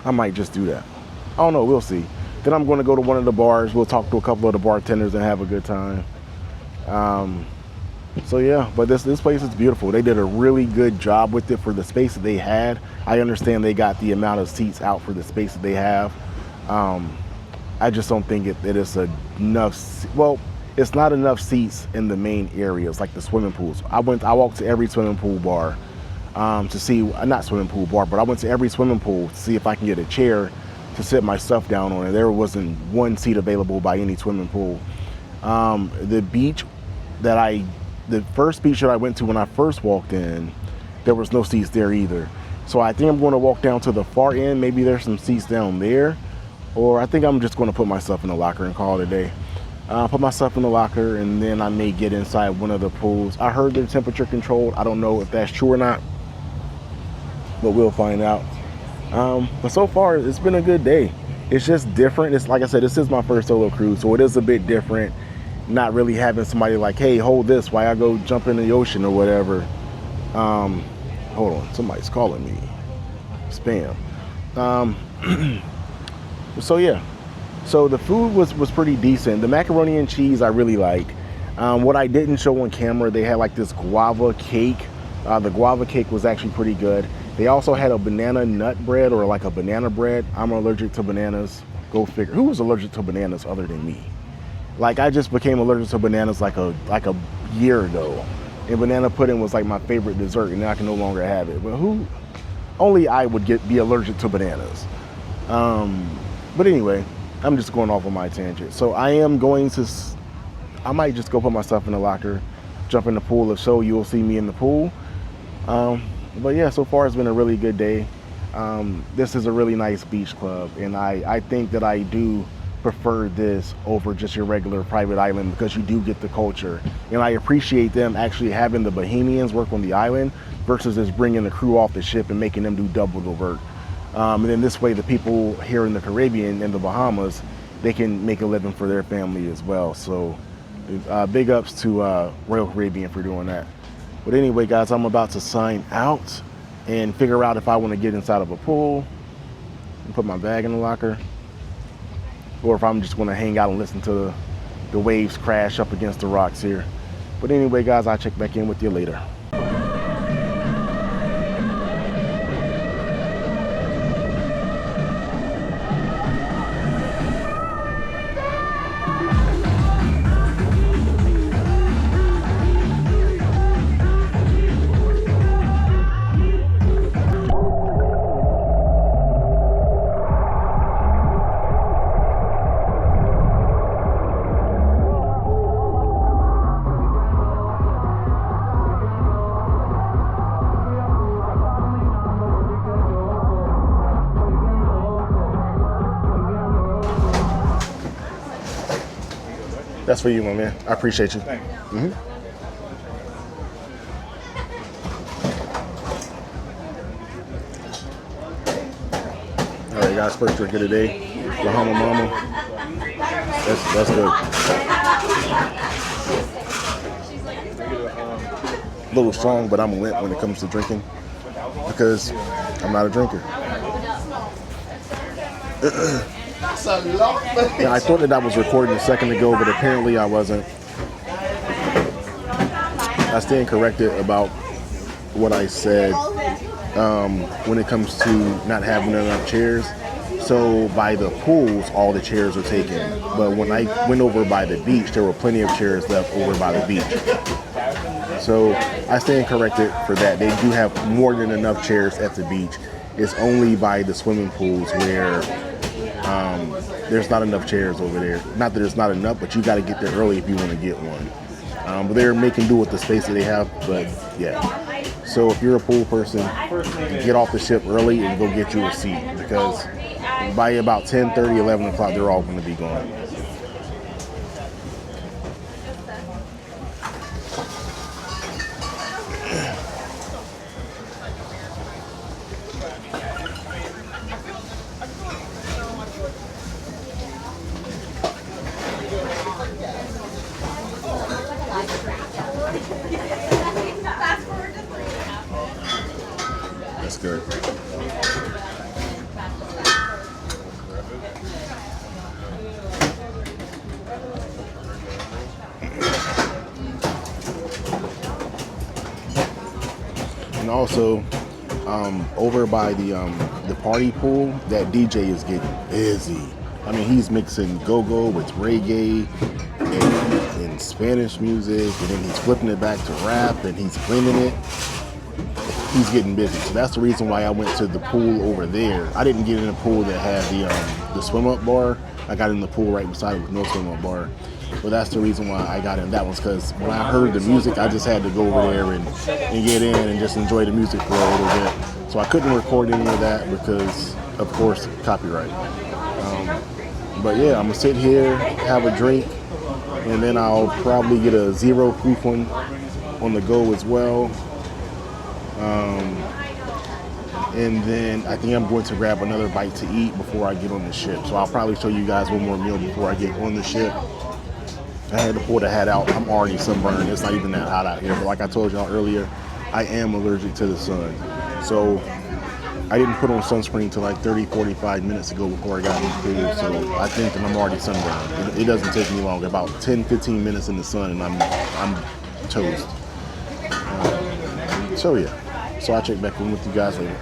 I might just do that. I don't know, we'll see. Then I'm going to go to one of the bars. We'll talk to a couple of the bartenders and have a good time. So yeah, but this place is beautiful. They did a really good job with it for the space that they had. I understand they got the amount of seats out for the space that they have. I just don't think it is enough. Well, it's not enough seats in the main areas, like the swimming pools. I walked to every swimming pool bar to see, not swimming pool bar, but I went to every swimming pool to see if I can get a chair to sit my stuff down on, and there wasn't one seat available by any swimming pool. The first beach that I went to when I first walked in, there was no seats there either. So I think I'm going to walk down to the far end. Maybe there's some seats down there, or I think I'm just going to put myself in the locker and call it a day. Put myself in the locker, and then I may get inside one of the pools. I heard they're temperature controlled. I don't know if that's true or not, but we'll find out. But so far, it's been a good day. It's just different. It's like I said, this is my first solo cruise, so it is a bit different. Not really having somebody like, hey, hold this while I go jump in the ocean or whatever. Hold on, somebody's calling me. Spam. So yeah. So the food was pretty decent. The macaroni and cheese I really like. What I didn't show on camera, they had like this guava cake. The guava cake was actually pretty good. They also had a banana nut bread, or like a banana bread. I'm allergic to bananas. Go figure. Who was allergic to bananas other than me? Like, I just became allergic to bananas like a year ago. And banana pudding was like my favorite dessert, and now I can no longer have it. But only I would be allergic to bananas. But anyway, I'm just going off on my tangent. So I might just go put my stuff in the locker, jump in the pool. If so, you'll see me in the pool. But yeah, so far it's been a really good day. This is a really nice beach club, and I think that I do prefer this over just your regular private island, because you do get the culture. And I appreciate them actually having the Bahamians work on the island versus just bringing the crew off the ship and making them do double the work. And then this way, the people here in the Caribbean and the Bahamas, they can make a living for their family as well. So big ups to Royal Caribbean for doing that. But anyway, guys, I'm about to sign out and figure out if I want to get inside of a pool and put my bag in the locker, or if I'm just going to hang out and listen to the waves crash up against the rocks here. But anyway, guys, I'll check back in with you later. That's for you, my man. I appreciate you. Thanks. All right, guys, first drink of the day, Bahama Mama. That's good. A little strong, but I'm a wimp when it comes to drinking because I'm not a drinker. Yeah, I thought that I was recording a second ago, but apparently I wasn't. I stand corrected about what I said when it comes to not having enough chairs. So by the pools, all the chairs are taken. But when I went over by the beach, there were plenty of chairs left over by the beach. So I stand corrected for that. They do have more than enough chairs at the beach. It's only by the swimming pools where there's not enough chairs over there. Not that there's not enough, but you got to get there early if you want to get one. But they're making do with the space that they have. But yeah. So if you're a pool person, get off the ship early and go get you a seat because by about 10:30, 11 o'clock, they're all going to be gone. That's good. And also, over by the party pool, that DJ is getting busy. I mean, he's mixing go-go with reggae and Spanish music, and then he's flipping it back to rap, and he's blending it. He's getting busy. So that's the reason why I went to the pool over there. I didn't get in a pool that had the swim-up bar. I got in the pool right beside it with no swim-up bar. But that's the reason why I got in that one, because when I heard the music, I just had to go over there and get in and just enjoy the music for a little bit. So I couldn't record any of that because, of course, copyright. But yeah, I'm gonna sit here, have a drink, and then I'll probably get a zero proof one on the go as well. And then I think I'm going to grab another bite to eat before I get on the ship. So I'll probably show you guys one more meal before I get on the ship. I had to pull the hat out. I'm already sunburned. It's not even that hot out here. But like I told y'all earlier, I am allergic to the sun. So I didn't put on sunscreen until like 30, 45 minutes ago before I got in the pool. So I think that I'm already sunburned. It doesn't take me long. About 10, 15 minutes in the sun and I'm toast. So yeah. So I'll check back in with you guys later.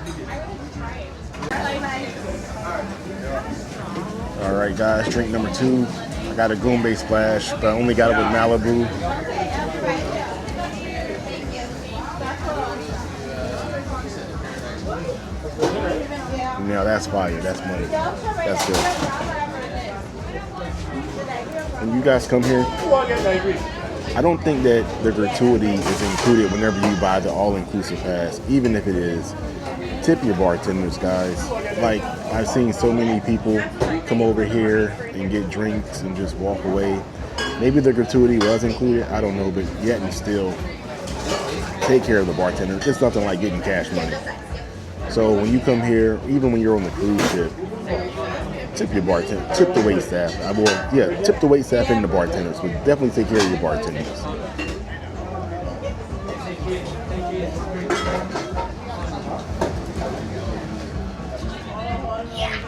All right, guys, drink number 2. I got a Goombay Splash, but I only got it with Malibu. Now that's fire. That's money. That's good. When you guys come here, I don't think that the gratuity is included whenever you buy the all-inclusive pass, even if it is. Tip your bartenders, guys. Like, I've seen so many people come over here and get drinks and just walk away. Maybe the gratuity was included, I don't know, but yet and still, take care of the bartender. It's nothing like getting cash money. So when you come here, even when you're on the cruise ship, tip your bartender, tip the wait staff. Tip the wait staff and the bartenders, but definitely take care of your bartenders.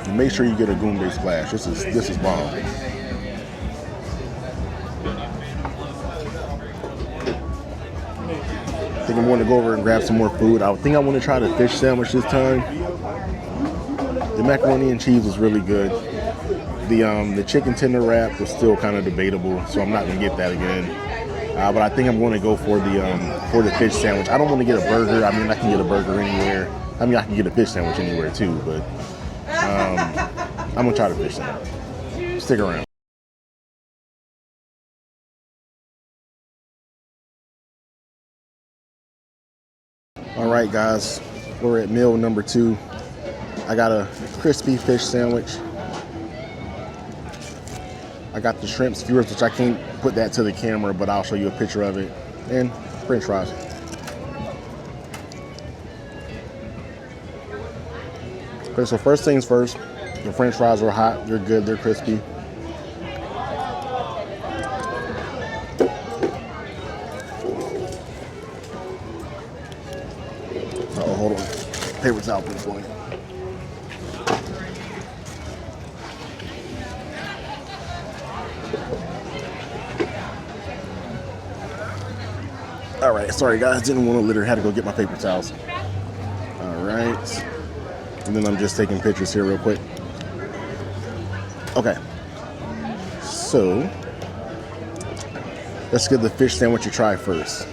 And make sure you get a Goombay Splash. This is bomb. I think I'm going to go over and grab some more food. I think I want to try the fish sandwich this time. The macaroni and cheese was really good. The chicken tender wrap was still kind of debatable, so I'm not going to get that again. But I think I'm going to go for the fish sandwich. I don't want to get a burger. I mean, I can get a burger anywhere. I mean, I can get a fish sandwich anywhere too, but I'm going to try the fish sandwich. Stick around. All right, guys, we're at meal number 2. I got a crispy fish sandwich. I got the shrimp skewers, which I can't put that to the camera, but I'll show you a picture of it. And French fries. Okay, so first things first, the French fries are hot. They're good. They're crispy. Oh, hold on. Paper towel for you. All right, sorry guys, didn't want to litter. Had to go get my paper towels. All right, and then I'm just taking pictures here real quick. Okay, so let's get the fish sandwich you try first.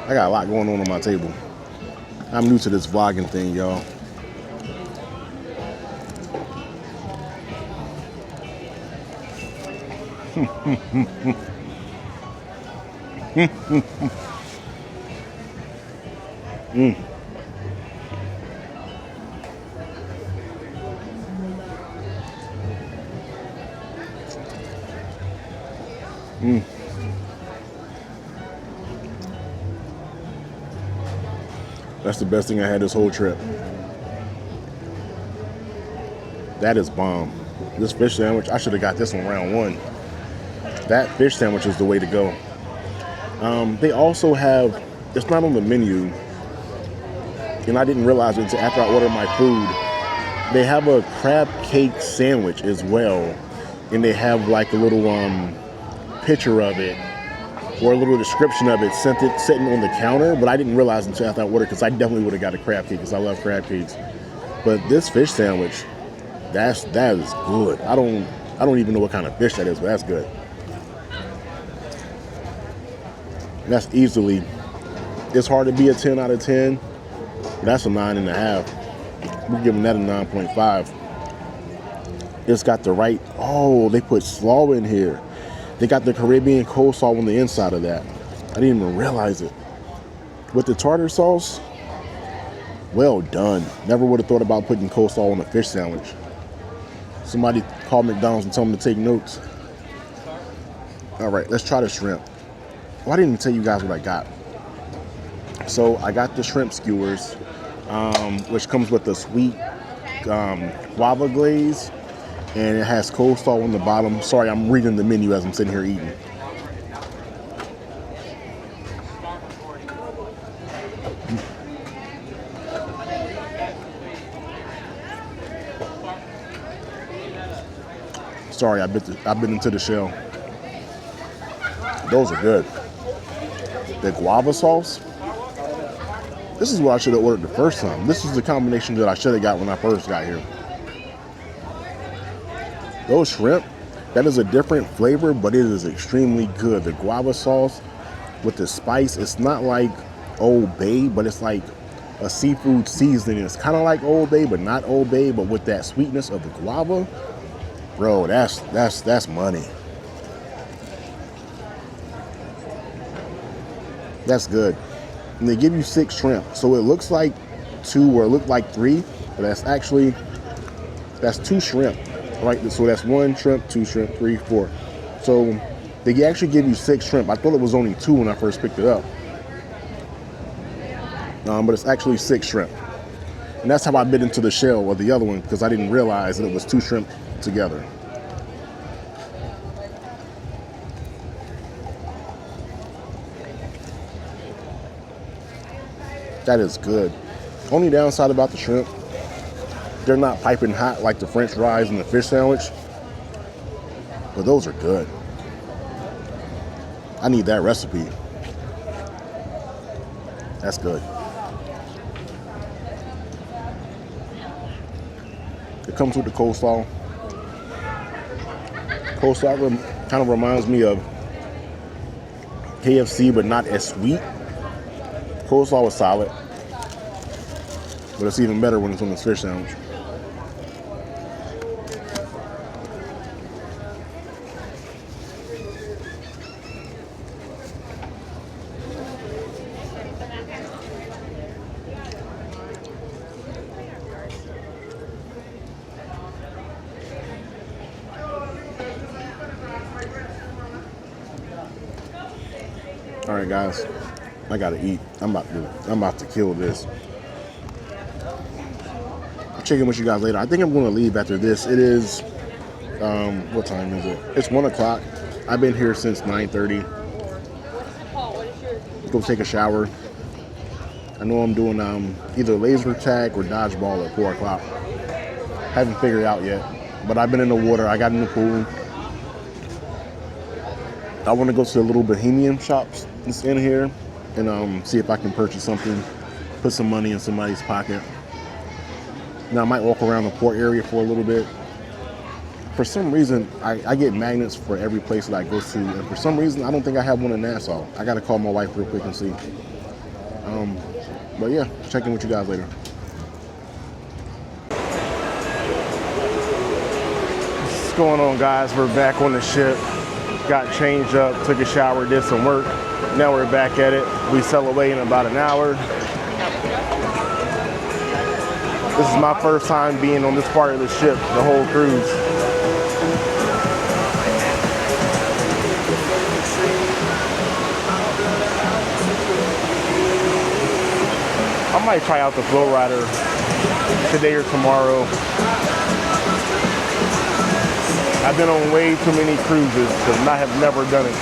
I got a lot going on my table. I'm new to this vlogging thing, y'all. That's the best thing I had this whole trip. That is bomb. This fish sandwich, I should have got this on round one. That fish sandwich is the way to go. They also have, it's not on the menu, and I didn't realize it until after I ordered my food. They have a crab cake sandwich as well, and they have like a little picture of it or a little description of it sitting on the counter, but I didn't realize until after I ordered, because I definitely would have got a crab cake because I love crab cakes. But this fish sandwich, that is good. I don't even know what kind of fish that is, but that's good. And that's easily, it's hard to be a 10 out of 10, but that's a 9.5. We're giving that a 9.5. It's got the right, oh, they put slaw in here. They got the Caribbean coleslaw on the inside of that. I didn't even realize it. With the tartar sauce, well done. Never would have thought about putting coleslaw on a fish sandwich. Somebody call McDonald's and tell them to take notes. All right, let's try the shrimp. Well, I didn't even tell you guys what I got. So I got the shrimp skewers, which comes with the sweet guava glaze, and it has coleslaw on the bottom. Sorry, I'm reading the menu as I'm sitting here eating. Sorry, I bit into the shell. Those are good. The guava sauce. This is what I should have ordered the first time. This is the combination that I should have got when I first got here. Those shrimp, that is a different flavor, but it is extremely good. The guava sauce with the spice, it's not like Old Bay, but it's like a seafood seasoning. It's kind of like Old Bay, but not Old Bay, but with that sweetness of the guava. Bro, that's money. That's good. And they give you 6 shrimp. So it looks like 2 or it looked like 3, but that's 2 shrimp. Right? So that's 1 shrimp, 2 shrimp, 3, 4. So they actually give you 6 shrimp. I thought it was only 2 when I first picked it up. But it's actually 6 shrimp. And that's how I bit into the shell of the other one, because I didn't realize that it was 2 shrimp together. That is good. Only downside about the shrimp, they're not piping hot like the French fries and the fish sandwich, but those are good. I need that recipe. That's good. It comes with the coleslaw. Coleslaw kind of reminds me of KFC, but not as sweet. Coleslaw was solid, but it's even better when it's on the fish sandwich. All right, guys, I gotta eat. I'm about to kill this. I'll check in with you guys later. I think I'm gonna leave after this. It is, what time is it? It's 1 o'clock. I've been here since 9:30. Go take a shower. I know I'm doing either laser tag or dodgeball at 4 o'clock. Haven't figured it out yet, but I've been in the water. I got in the pool. I want to go to the little bohemian shops that's in here and see if I can purchase something, put some money in somebody's pocket. Now I might walk around the port area for a little bit. For some reason, I get magnets for every place that I go to, and for some reason, I don't think I have one in Nassau. I gotta call my wife real quick and see. But yeah, check in with you guys later. What's going on, guys? We're back on the ship. Got changed up, took a shower, did some work. Now we're back at it. We sail away in about an hour. This is my first time being on this part of the ship, the whole cruise. I might try out the flow rider today or tomorrow. I've been on way too many cruises, but I have never done it.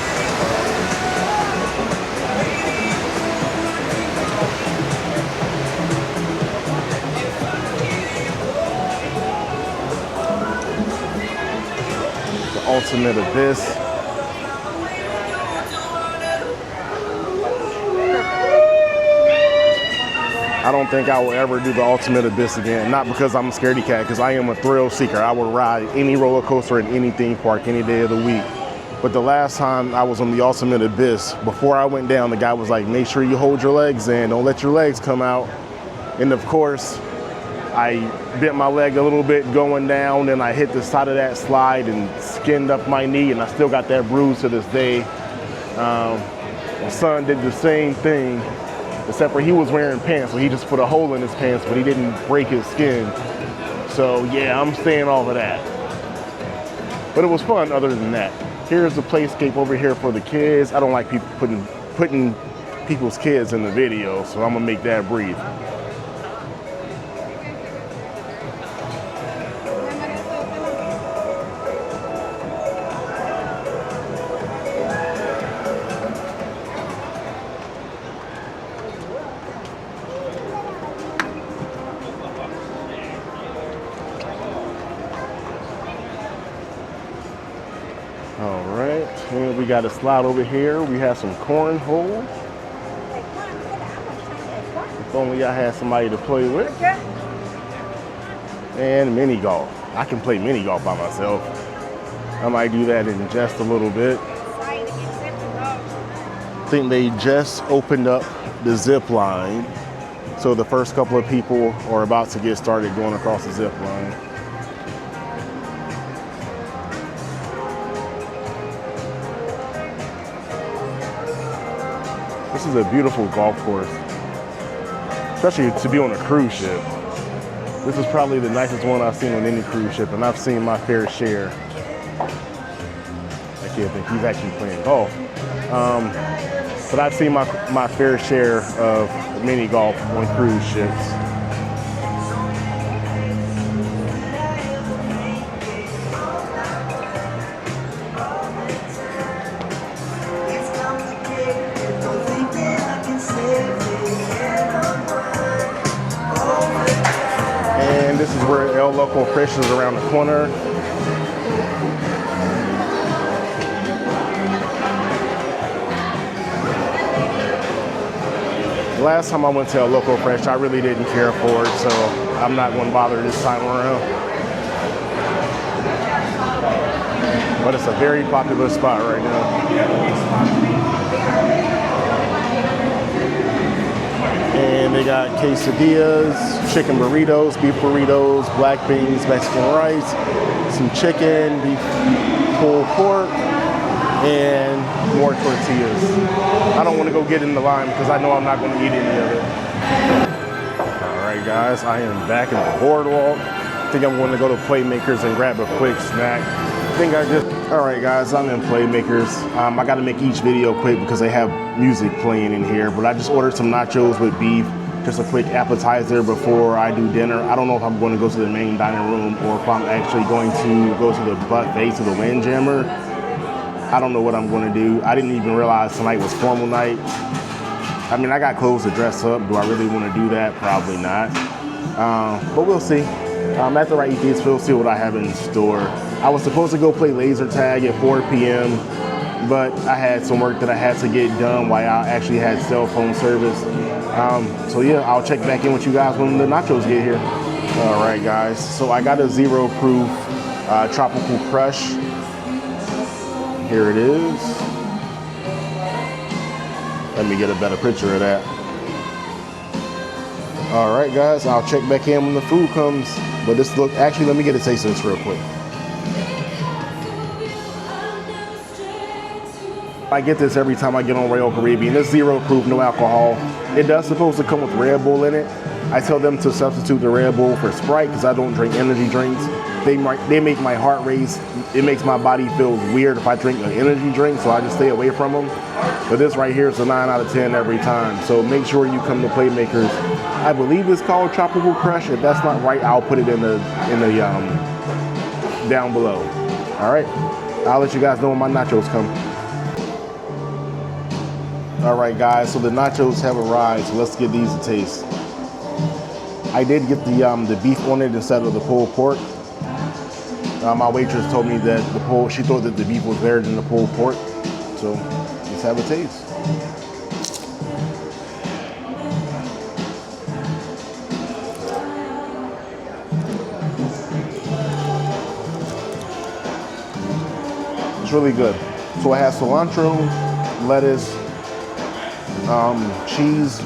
The ultimate abyss. I don't think I will ever do the ultimate abyss again. Not because I'm a scaredy cat, because I am a thrill seeker. I would ride any roller coaster in any theme park any day of the week. But the last time I was on the ultimate abyss, before I went down, the guy was like, make sure you hold your legs in, don't let your legs come out. And of course, I bent my leg a little bit going down, and I hit the side of that slide and skinned up my knee, and I still got that bruise to this day. My son did the same thing, except for he was wearing pants, so he just put a hole in his pants, but he didn't break his skin. So yeah, I'm staying off of that. But it was fun other than that. Here's the playscape over here for the kids. I don't like people putting people's kids in the video, so I'm gonna make that brief. All right, and we got a slide over here. We have some cornhole. If only I had somebody to play with. And mini golf. I can play mini golf by myself. I might do that in just a little bit. I think they just opened up the zip line. So the first couple of people are about to get started going across the zip line. This is a beautiful golf course, especially to be on a cruise ship. This is probably the nicest one I've seen on any cruise ship, and I've seen my fair share. I can't think he's actually playing golf. But I've seen my fair share of mini golf on cruise ships. And this is where El Loco Fish is around the corner. Last time I went to El Loco Fresh, I really didn't care for it, so I'm not going to bother this time around. But it's a very popular spot right now. And they got quesadillas, chicken burritos, beef burritos, black beans, Mexican rice, some chicken, beef pulled pork, and more tortillas. I don't want to go get in the line because I know I'm not going to eat any of it. All right, guys, I am back in the boardwalk. I think I'm going to go to Playmakers and grab a quick snack. think I just... All right, guys, I'm in Playmakers. I got to make each video quick because they have music playing in here, but I just ordered some nachos with beef, just a quick appetizer before I do dinner. I don't know if I'm going to go to the main dining room or if I'm actually going to go to the buffet, to the Windjammer. I don't know what I'm going to do. I didn't even realize tonight was formal night. I mean, I got clothes to dress up. Do I really want to do that? Probably not. But we'll see. After I eat these, we'll see what I have in store. I was supposed to go play laser tag at 4 p.m., but I had some work that I had to get done while I actually had cell phone service. So yeah, I'll check back in with you guys when the nachos get here. All right, guys. So I got a 0 proof tropical crush. Here it is. Let me get a better picture of that. All right, guys, I'll check back in when the food comes. But this look, actually, let me get a taste of this real quick. I get this every time I get on Royal Caribbean. It's 0 proof, no alcohol. It does supposed to come with Red Bull in it. I tell them to substitute the Red Bull for Sprite because I don't drink energy drinks. They make my heart race. It makes my body feel weird if I drink an energy drink, so I just stay away from them. But this right here is a 9 out of 10 every time. So make sure you come to Playmakers. I believe it's called Tropical Crush. If that's not right, I'll put it in the down below. All right, I'll let you guys know when my nachos come. All right, guys, so the nachos have arrived, so let's give these a taste. I did get the beef on it instead of the pulled pork. My waitress told me that she thought that the beef was better than the pulled pork. So let's have a taste. It's really good. So it has cilantro, lettuce, cheese,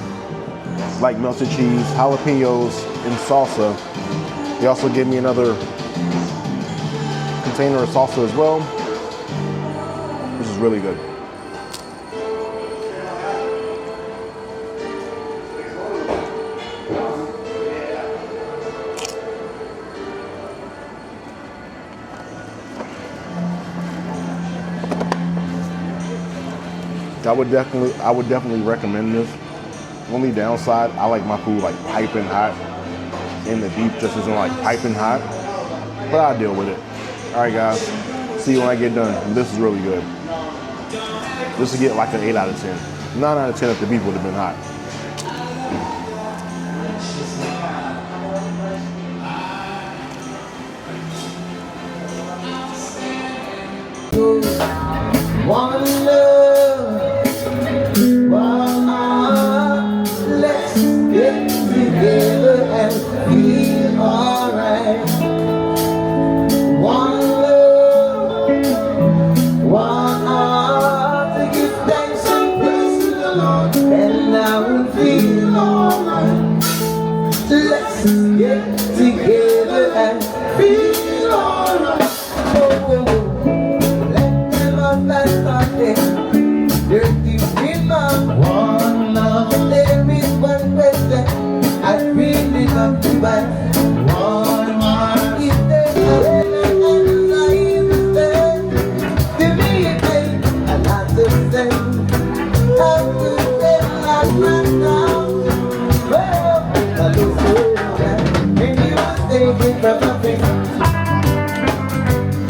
like melted cheese, jalapenos, and salsa. They also gave me another container of salsa as well. This is really good. I would definitely recommend this. Only downside, I like my food like piping hot, and the beef just isn't like piping hot, but I'll deal with it. All right, guys, see you when I get done. This is really good. This would get like an 8 out of 10. 9 out of 10 if the beef would have been hot. One love, one heart, let's get together and feel alright. One love, one heart, to give thanks and praise to the Lord, and I will feel alright. Let's get together and feel alright. Oh, oh, oh. Dirty women, one love. There is one person I really love to buy. One heart. If there's a life to me it ain't a lot to say. How to say like right now? Well, I do so that. And you must take it from my face.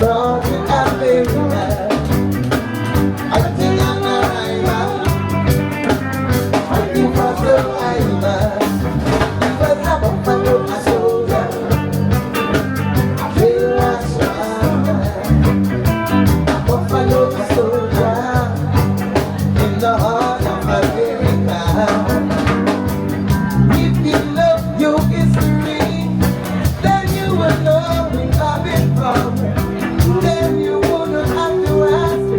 Lord, I'm very glad. I think I'm alright, I think I'm survivor. Because I'm a fellow soldier, I feel like survivor. I'm a fellow soldier in the heart of America. If you love your history, then you will know where I've been from. Then you wouldn't have to ask me.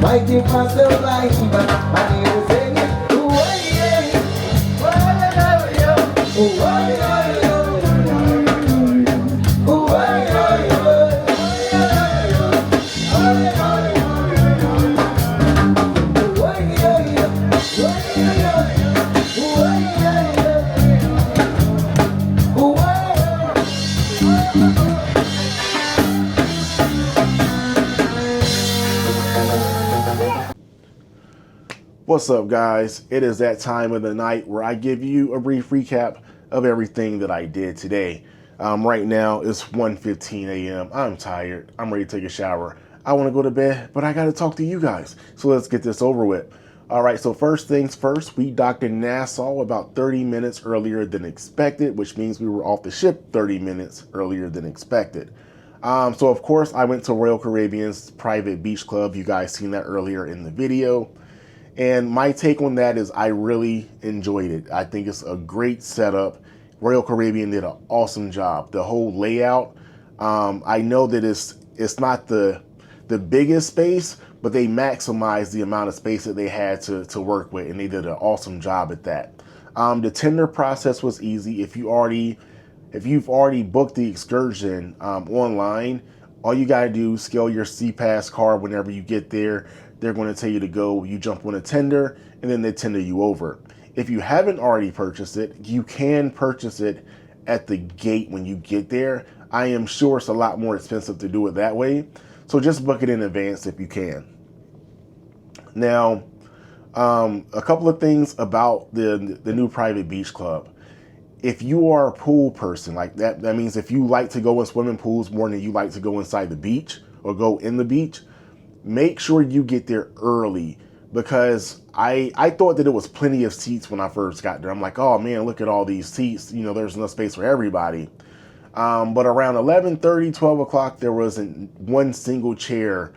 fighting for survival. And you sing it, What's up, guys? It is that time of the night where I give you a brief recap of everything that I did today. Right now it's 1:15 a.m. I'm tired. I'm ready to take a shower. I want to go to bed, but I got to talk to you guys. So let's get this over with. All right, so first things first, we docked in Nassau about 30 minutes earlier than expected, which means we were off the ship 30 minutes earlier than expected. So of course, I went to Royal Caribbean's private beach club. You guys seen that earlier in the video. And my take on that is I really enjoyed it. I think it's a great setup. Royal Caribbean did an awesome job. The whole layout, I know that it's not the biggest space, but they maximized the amount of space that they had to work with, and they did an awesome job at that. The tender process was easy. If you've already booked the excursion online, all you gotta do is scale your CPass card whenever you get there. They're going to tell you to go, you jump on a tender, and then they tender you over. If you haven't already purchased it, you can purchase it at the gate when you get there. I am sure it's a lot more expensive to do it that way. So just book it in advance if you can. Now, a couple of things about the new private beach club. If you are a pool person, like that means if you like to go in swimming pools more than you like to go inside the beach or go in the beach, make sure you get there early, because I thought that it was plenty of seats when I first got there. I'm like, oh man, look at all these seats. You know, there's enough space for everybody. But around 11:30, 12 o'clock, there wasn't one single chair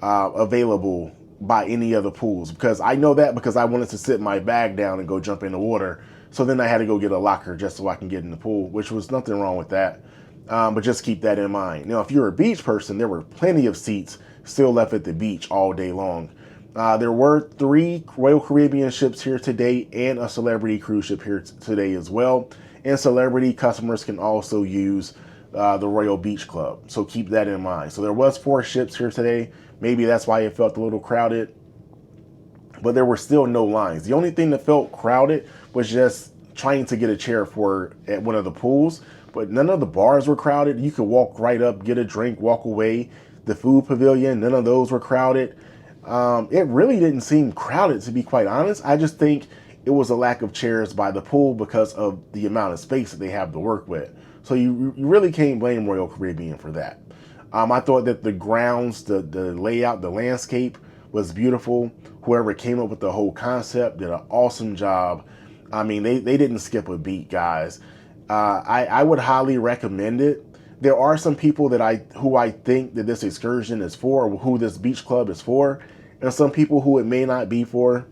available by any other pools, because I know that because I wanted to sit my bag down and go jump in the water. So then I had to go get a locker just so I can get in the pool, which was nothing wrong with that. But just keep that in mind. Now, if you're a beach person, there were plenty of seats still left at the beach all day long. There were 3 Royal Caribbean ships here today and a Celebrity cruise ship here today as well. And Celebrity customers can also use the Royal Beach Club. So keep that in mind. So there was 4 ships here today. Maybe that's why it felt a little crowded, but there were still no lines. The only thing that felt crowded was just trying to get a chair at one of the pools, but none of the bars were crowded. You could walk right up, get a drink, walk away. The food pavilion, none of those were crowded. It really didn't seem crowded, to be quite honest. I just think it was a lack of chairs by the pool because of the amount of space that they have to work with. So you really can't blame Royal Caribbean for that. I thought that the grounds, the layout, the landscape was beautiful. Whoever came up with the whole concept did an awesome job. I mean, they didn't skip a beat, guys. I would highly recommend it. There are some people who I think that this excursion is for, or who this beach club is for, and some people who it may not be for.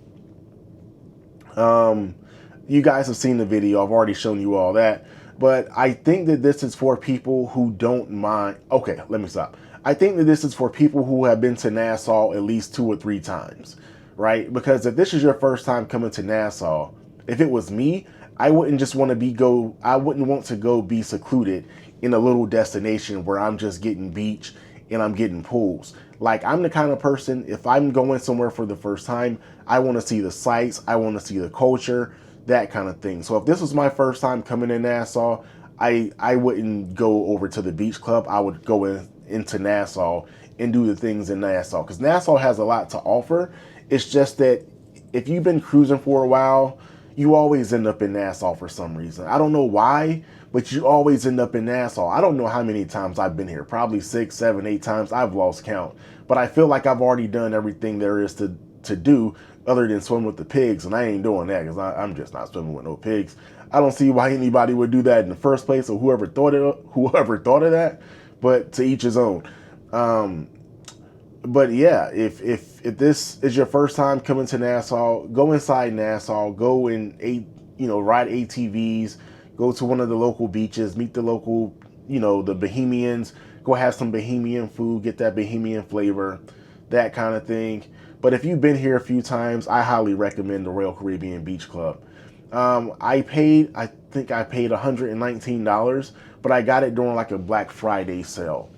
You guys have seen the video. I've already shown you all that. But I think that this is for people who don't mind. Okay, let me stop. I think that this is for people who have been to Nassau at least 2 or 3 times, right? Because if this is your first time coming to Nassau, if it was me, I wouldn't want to go be secluded in a little destination where I'm just getting beach and I'm getting pools. Like, I'm the kind of person, if I'm going somewhere for the first time, I want to see the sights, I want to see the culture, that kind of thing. So if this was my first time coming to Nassau, I wouldn't go over to the beach club. I would go into Nassau and do the things in Nassau, because Nassau has a lot to offer. It's just that if you've been cruising for a while, you always end up in Nassau for some reason. I don't know why, but you always end up in Nassau. I don't know how many times I've been here, probably 6, 7, 8 times. I've lost count, but I feel like I've already done everything there is to do other than swim with the pigs, and I ain't doing that because I'm just not swimming with no pigs. I don't see why anybody would do that in the first place, or whoever thought of that, but to each his own. But yeah, if this is your first time coming to Nassau, go inside Nassau, go and ride ATVs, go to one of the local beaches, meet the local, the Bohemians, go have some Bohemian food, get that Bohemian flavor, that kind of thing. But if you've been here a few times, I highly recommend the Royal Caribbean Beach Club. I think I paid $119, but I got it during like a Black Friday sale.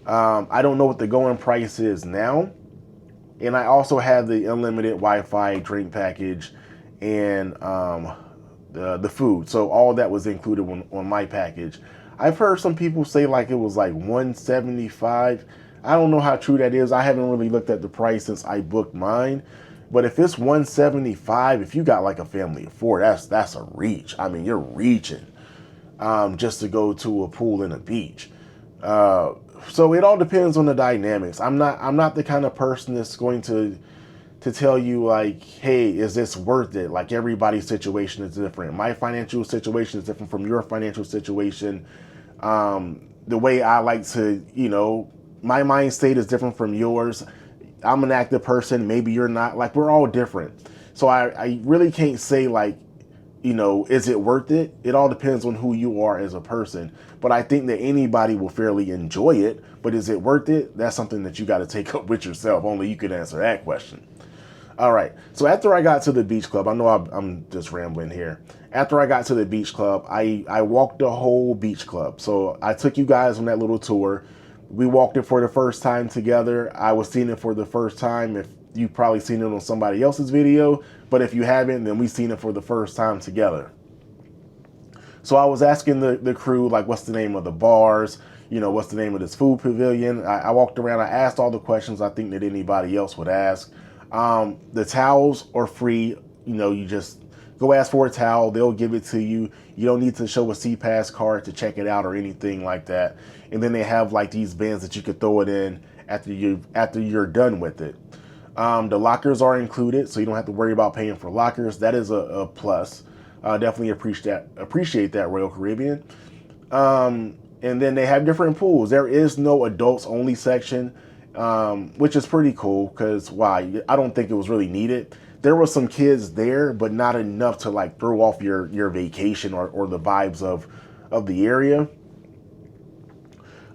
I don't know what the going price is now. And I also have the unlimited Wi-Fi drink package and the food. So all that was included on my package. I've heard some people say like it was like $175. I don't know how true that is. I haven't really looked at the price since I booked mine. But if it's $175, if you got like a family of four, that's a reach. I mean, you're reaching just to go to a pool and a beach. So it all depends on the dynamics. I'm not the kind of person that's going to tell you like, hey, is this worth it? Like everybody's situation is different. My financial situation is different from your financial situation. The way I like to, my mind state is different from yours. I'm an active person. Maybe you're not. Like we're all different. So I really can't say like, is it worth it? It all depends on who you are as a person. But I think that anybody will fairly enjoy it. But is it worth it? That's something that you got to take up with yourself. Only you can answer that question. All right. So after I got to the beach club, I know I'm just rambling here. After I got to the beach club, I walked the whole beach club. So I took you guys on that little tour. We walked it for the first time together. I was seeing it for the first time. If you've probably seen it on somebody else's video, but if you haven't, then we've seen it for the first time together. So I was asking the crew, like, what's the name of the bars? What's the name of this food pavilion? I walked around. I asked all the questions I think that anybody else would ask. The towels are free. You just go ask for a towel. They'll give it to you. You don't need to show a CPass card to check it out or anything like that. And then they have like these bins that you could throw it in after you're done with it. The lockers are included, so you don't have to worry about paying for lockers. That is a plus. Definitely appreciate that, Royal Caribbean. And then they have different pools. There is no adults only section, which is pretty cool because why? I don't think it was really needed. There were some kids there, but not enough to like throw off your vacation or the vibes of the area.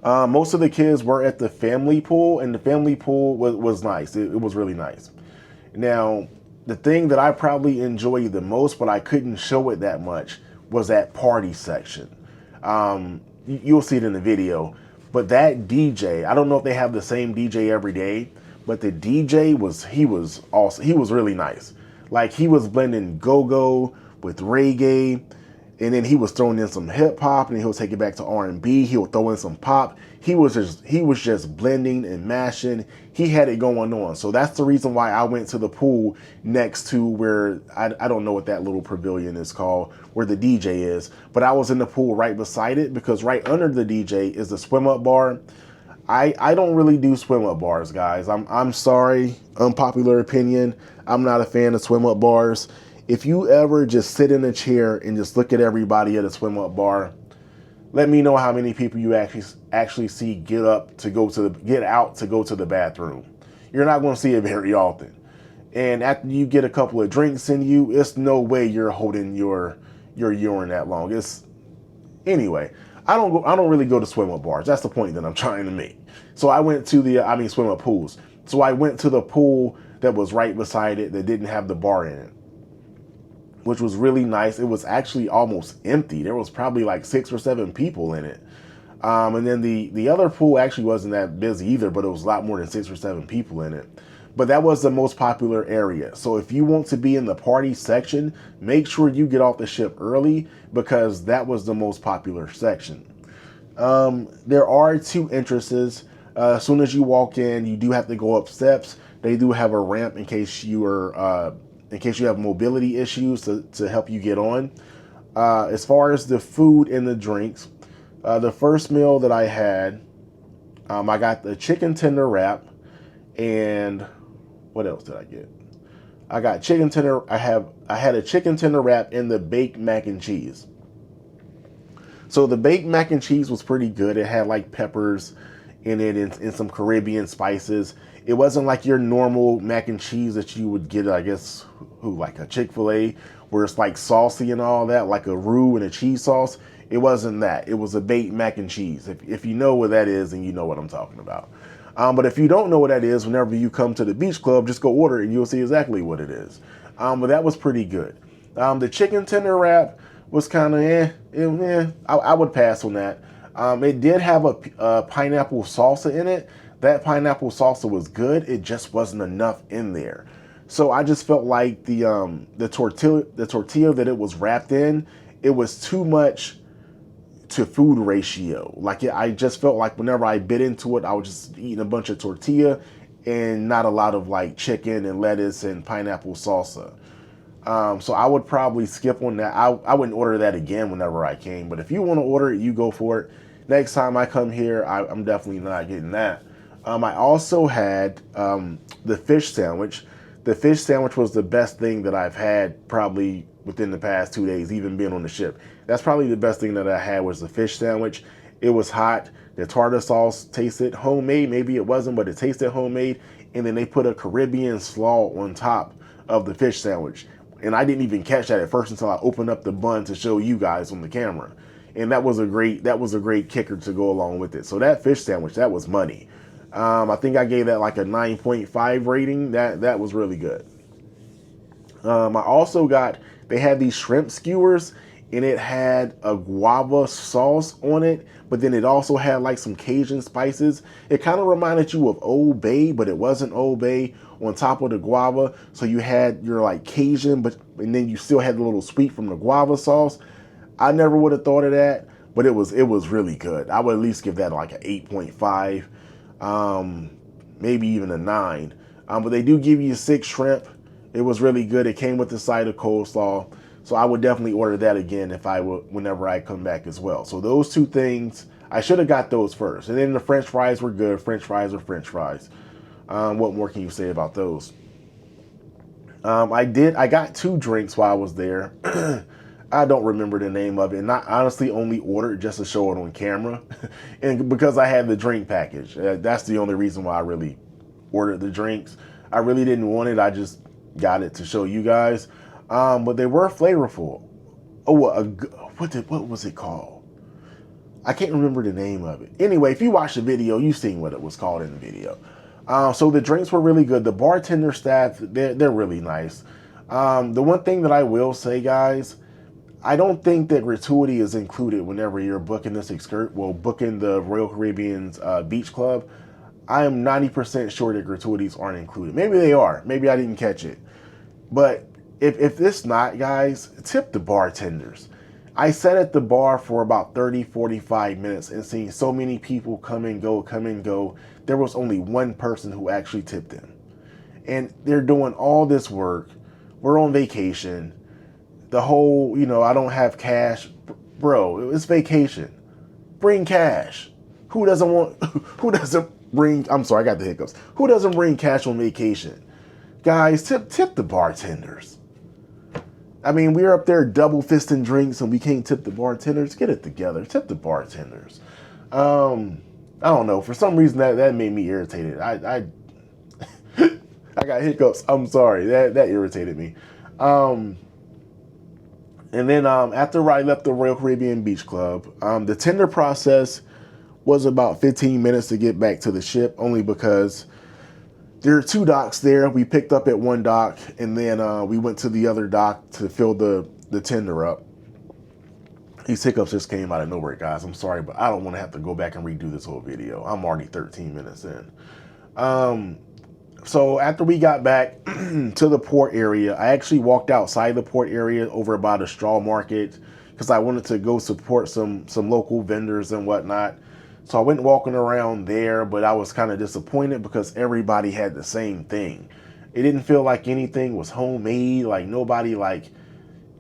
Most of the kids were at the family pool, and the family pool was nice. It was really nice. Now, the thing that I probably enjoyed the most, but I couldn't show it that much, was that party section. You'll see it in the video. But that DJ, I don't know if they have the same DJ every day, but the DJ was awesome. He was really nice. Like he was blending go-go with reggae, and then he was throwing in some hip hop, and he'll take it back to R&B. He'll throw in some pop. He was just blending and mashing. He had it going on. So that's the reason why I went to the pool next to where I don't know what that little pavilion is called, where the DJ is, but I was in the pool right beside it because right under the DJ is the swim up bar. I don't really do swim up bars, guys. I'm sorry, unpopular opinion. I'm not a fan of swim up bars. If you ever just sit in a chair and just look at everybody at a swim up bar, let me know how many people you actually see get out to go to the bathroom. You're not going to see it very often. And after you get a couple of drinks in you, it's no way you're holding your urine that long. Anyway, I don't really go to swim up bars. That's the point that I'm trying to make. So I went to swim up pools. So I went to the pool that was right beside it that didn't have the bar in it, which was really nice. It was actually almost empty. There was probably like 6 or 7 people in it. And then the other pool actually wasn't that busy either, but it was a lot more than 6 or 7 people in it. But that was the most popular area. So if you want to be in the party section, make sure you get off the ship early because that was the most popular section. There are 2 entrances. As soon as you walk in, you do have to go up steps. They do have a ramp in case you have mobility issues to help you get on. As far as the food and the drinks, the first meal that I had, I got the chicken tender wrap, and what else did I get? I got chicken tender. I had a chicken tender wrap and the baked mac and cheese. So the baked mac and cheese was pretty good. It had like peppers in it and some Caribbean spices. It wasn't like your normal mac and cheese that you would get, I guess, like a Chick-fil-A, where it's like saucy and all that, like a roux and a cheese sauce. It wasn't that. It was a baked mac and cheese. If you know what that is, then you know what I'm talking about. But if you don't know what that is, whenever you come to the beach club, just go order it and you'll see exactly what it is. But that was pretty good. The chicken tender wrap was kind of I would pass on that. It did have a pineapple salsa in it. That pineapple salsa was good. It just wasn't enough in there. So I just felt like the tortilla that it was wrapped in, it was too much to food ratio. Like I just felt like whenever I bit into it, I was just eating a bunch of tortilla and not a lot of like chicken and lettuce and pineapple salsa. So I would probably skip on that. I wouldn't order that again whenever I came. But if you want to order it, you go for it. Next time I come here, I'm definitely not getting that. I also had the fish sandwich. The fish sandwich was the best thing that I've had probably within the past 2 days, even being on the ship. That's probably the best thing that I had was the fish sandwich. It was hot. The tartar sauce tasted homemade. Maybe it wasn't, but it tasted homemade. And then they put a Caribbean slaw on top of the fish sandwich. And I didn't even catch that at first until I opened up the bun to show you guys on the camera. And that was a great kicker to go along with it. So that fish sandwich, that was money. I think I gave that like a 9.5 rating. That was really good. I also they had these shrimp skewers and it had a guava sauce on it, but then it also had like some Cajun spices. It kind of reminded you of Old Bay, but it wasn't Old Bay on top of the guava. So you had your like Cajun, and then you still had the little sweet from the guava sauce. I never would have thought of that, but it was really good. I would at least give that like an 8.5, maybe even a 9. But they do give you 6 shrimp. It was really good. It came with the side of coleslaw. So I would definitely order that again whenever I come back as well. So those 2 things, I should have got those first. And then the French fries were good. French fries are French fries. What more can you say about those? I got 2 drinks while I was there. I don't remember the name of it. And I honestly only ordered just to show it on camera. And because I had the drink package. That's the only reason why I really ordered the drinks. I really didn't want it. I just got it to show you guys. But they were flavorful. What was it called? I can't remember the name of it. Anyway, if you watch the video, you've seen what it was called in the video. So the drinks were really good. The bartender staff, they're really nice. The one thing that I will say, guys, I don't think that gratuity is included whenever you're booking this booking the Royal Caribbean's Beach Club. I am 90% sure that gratuities aren't included. Maybe they are. Maybe I didn't catch it. But if it's not, guys, tip the bartenders. I sat at the bar for about 30, 45 minutes and seen so many people come and go. There was only one person who actually tipped them. And they're doing all this work. We're on vacation. The whole, I don't have cash. Bro, it's vacation. Bring cash. Who doesn't bring, I'm sorry, I got the hiccups. Who doesn't bring cash on vacation? Guys, tip the bartenders. I mean, we're up there double fisting drinks and we can't tip the bartenders. Get it together. Tip the bartenders. I don't know. For some reason that made me irritated. I got hiccups. I'm sorry. That irritated me. And then after I left the Royal Caribbean Beach Club, the tender process was about 15 minutes to get back to the ship, only because there are 2 docks there. We picked up at one dock, and then we went to the other dock to fill the tender up. These hiccups just came out of nowhere, guys. I'm sorry, but I don't want to have to go back and redo this whole video. I'm already 13 minutes in. So after we got back to the port area, I actually walked outside the port area over by the straw market because I wanted to go support some local vendors and whatnot. So I went walking around there, but I was kind of disappointed because everybody had the same thing. It didn't feel like anything was homemade. Like nobody,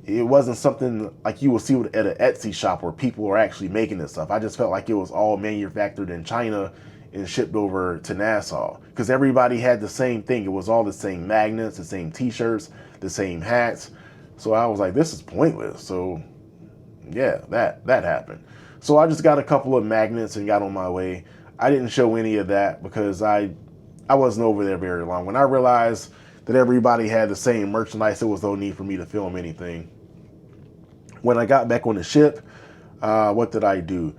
it wasn't something like you will see at an Etsy shop where people are actually making this stuff. I just felt like it was all manufactured in China and shipped over to Nassau because everybody had the same thing. It was all the same magnets, the same t-shirts, the same hats. So I was like, this is pointless. So yeah, that happened. So I just got a couple of magnets and got on my way. I didn't show any of that because I wasn't over there very long. When I realized that everybody had the same merchandise, there was no need for me to film anything. When I got back on the ship, what did I do?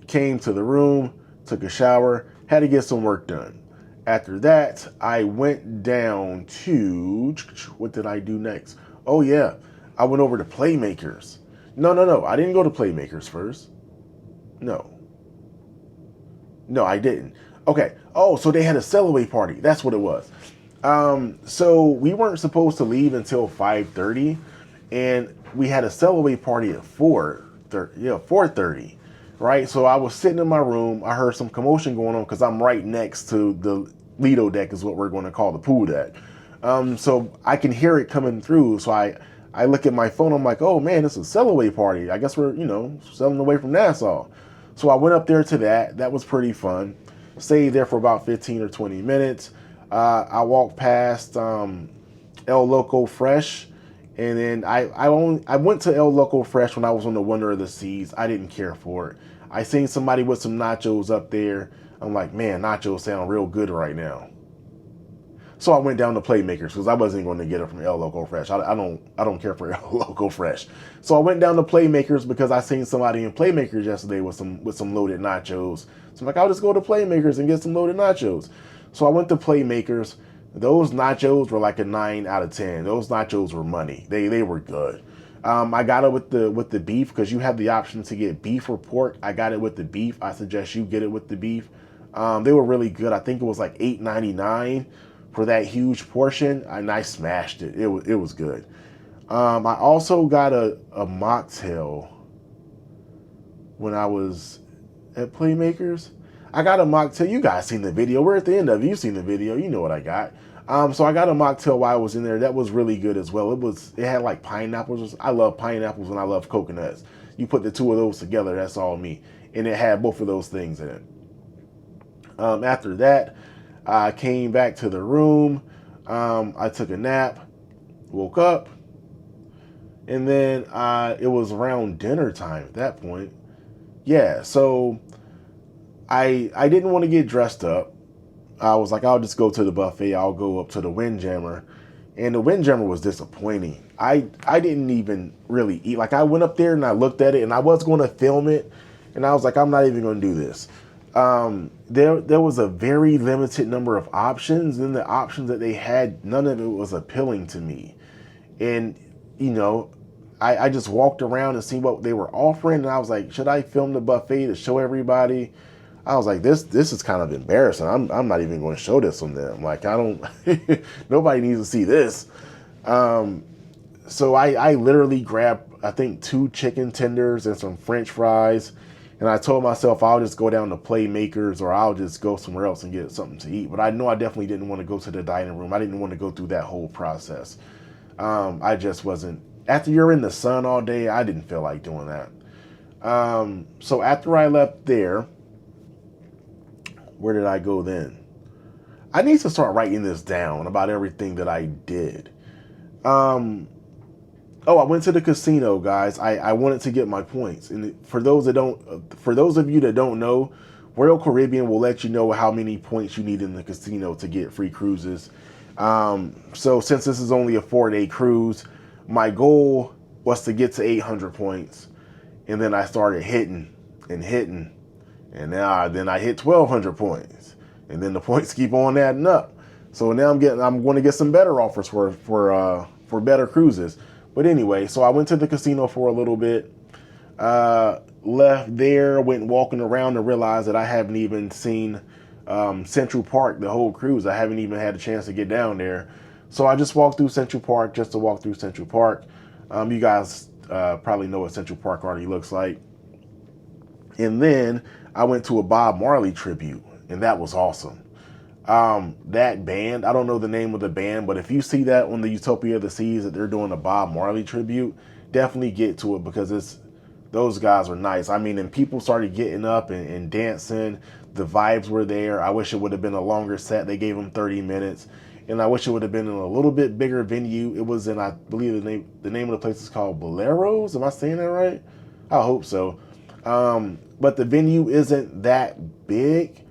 Came to the room, took a shower, had to get some work done. After that, I went down to, what did I do next? Oh yeah, I went over to Playmakers. No, I didn't go to Playmakers first. No, I didn't. Okay, oh, so they had a sell-away party. That's what it was. So we weren't supposed to leave until 5:30, and we had a sell-away party at 4:30, right? So I was sitting in my room. I heard some commotion going on because I'm right next to the Lido deck, is what we're going to call the pool deck. So I can hear it coming through. So I look at my phone. I'm like, oh man, it's a sell-away party. I guess we're, selling away from Nassau. So I went up there to that. That was pretty fun. Stayed there for about 15 or 20 minutes. I walked past El Loco Fresh, and then I went to El Loco Fresh when I was on the Wonder of the Seas. I didn't care for it. I seen somebody with some nachos up there. I'm like, man, nachos sound real good right now. So I went down to Playmakers because I wasn't going to get it from El Loco Fresh. I don't care for El Loco Fresh. So I went down to Playmakers because I seen somebody in Playmakers yesterday with some loaded nachos. So I'm like, I'll just go to Playmakers and get some loaded nachos. So I went to Playmakers. Those nachos were like a 9 out of 10. Those nachos were money. They were good. I got it with the beef because you have the option to get beef or pork. I got it with the beef. I suggest you get it with the beef. They were really good. I think it was like $8.99 for that huge portion, and I smashed it. It was good. I also got a mocktail when I was at Playmakers. I got a mocktail. You guys seen the video. We're at the end of it. You've seen the video. You know what I got. So I got a mocktail while I was in there. That was really good as well. It had like pineapples. I love pineapples and I love coconuts. You put the two of those together, that's all me. And it had both of those things in it. After that, I came back to the room. I took a nap, woke up, and then it was around dinner time at that point. Yeah, so I didn't want to get dressed up. I was like, I'll just go to the buffet. I'll go up to the Windjammer. And the Windjammer was disappointing. I didn't even really eat. Like, I went up there and I looked at it and I was going to film it. And I was like, I'm not even going to do this. There was a very limited number of options. And the options that they had, none of it was appealing to me. And, I just walked around and see what they were offering. And I was like, should I film the buffet to show everybody? I was like, this is kind of embarrassing. I'm not even going to show this on them. Like, nobody needs to see this. So I literally grabbed, I think, 2 chicken tenders and some French fries. And I told myself I'll just go down to Playmakers or I'll just go somewhere else and get something to eat. But I know I definitely didn't want to go to the dining room. I didn't want to go through that whole process. I just wasn't. After you're in the sun all day, I didn't feel like doing that. So after I left there, where did I go then? I need to start writing this down about everything that I did. I went to the casino, guys. I wanted to get my points. And for those of you that don't know, Royal Caribbean will let you know how many points you need in the casino to get free cruises. So since this is only a 4-day cruise, my goal was to get to 800 points. And then I started hitting. And then I hit 1,200 points. And then the points keep on adding up. So now I'm going to get some better offers for better cruises. But anyway, so I went to the casino for a little bit, left there, went walking around and realized that I haven't even seen Central Park the whole cruise. I haven't even had a chance to get down there. So I just walked through Central Park just to walk through Central Park. You guys probably know what Central Park already looks like. And then I went to a Bob Marley tribute, and that was awesome. That band, I don't know the name of the band, but if you see that on the Utopia of the Seas that they're doing a Bob Marley tribute, definitely get to it because those guys are nice. I mean, and people started getting up and dancing. The vibes were there. I wish it would have been a longer set. They gave them 30 minutes. And I wish it would have been in a little bit bigger venue. It was in, I believe the name of the place is called Boleros. Am I saying that right? I hope so. But the venue isn't that big.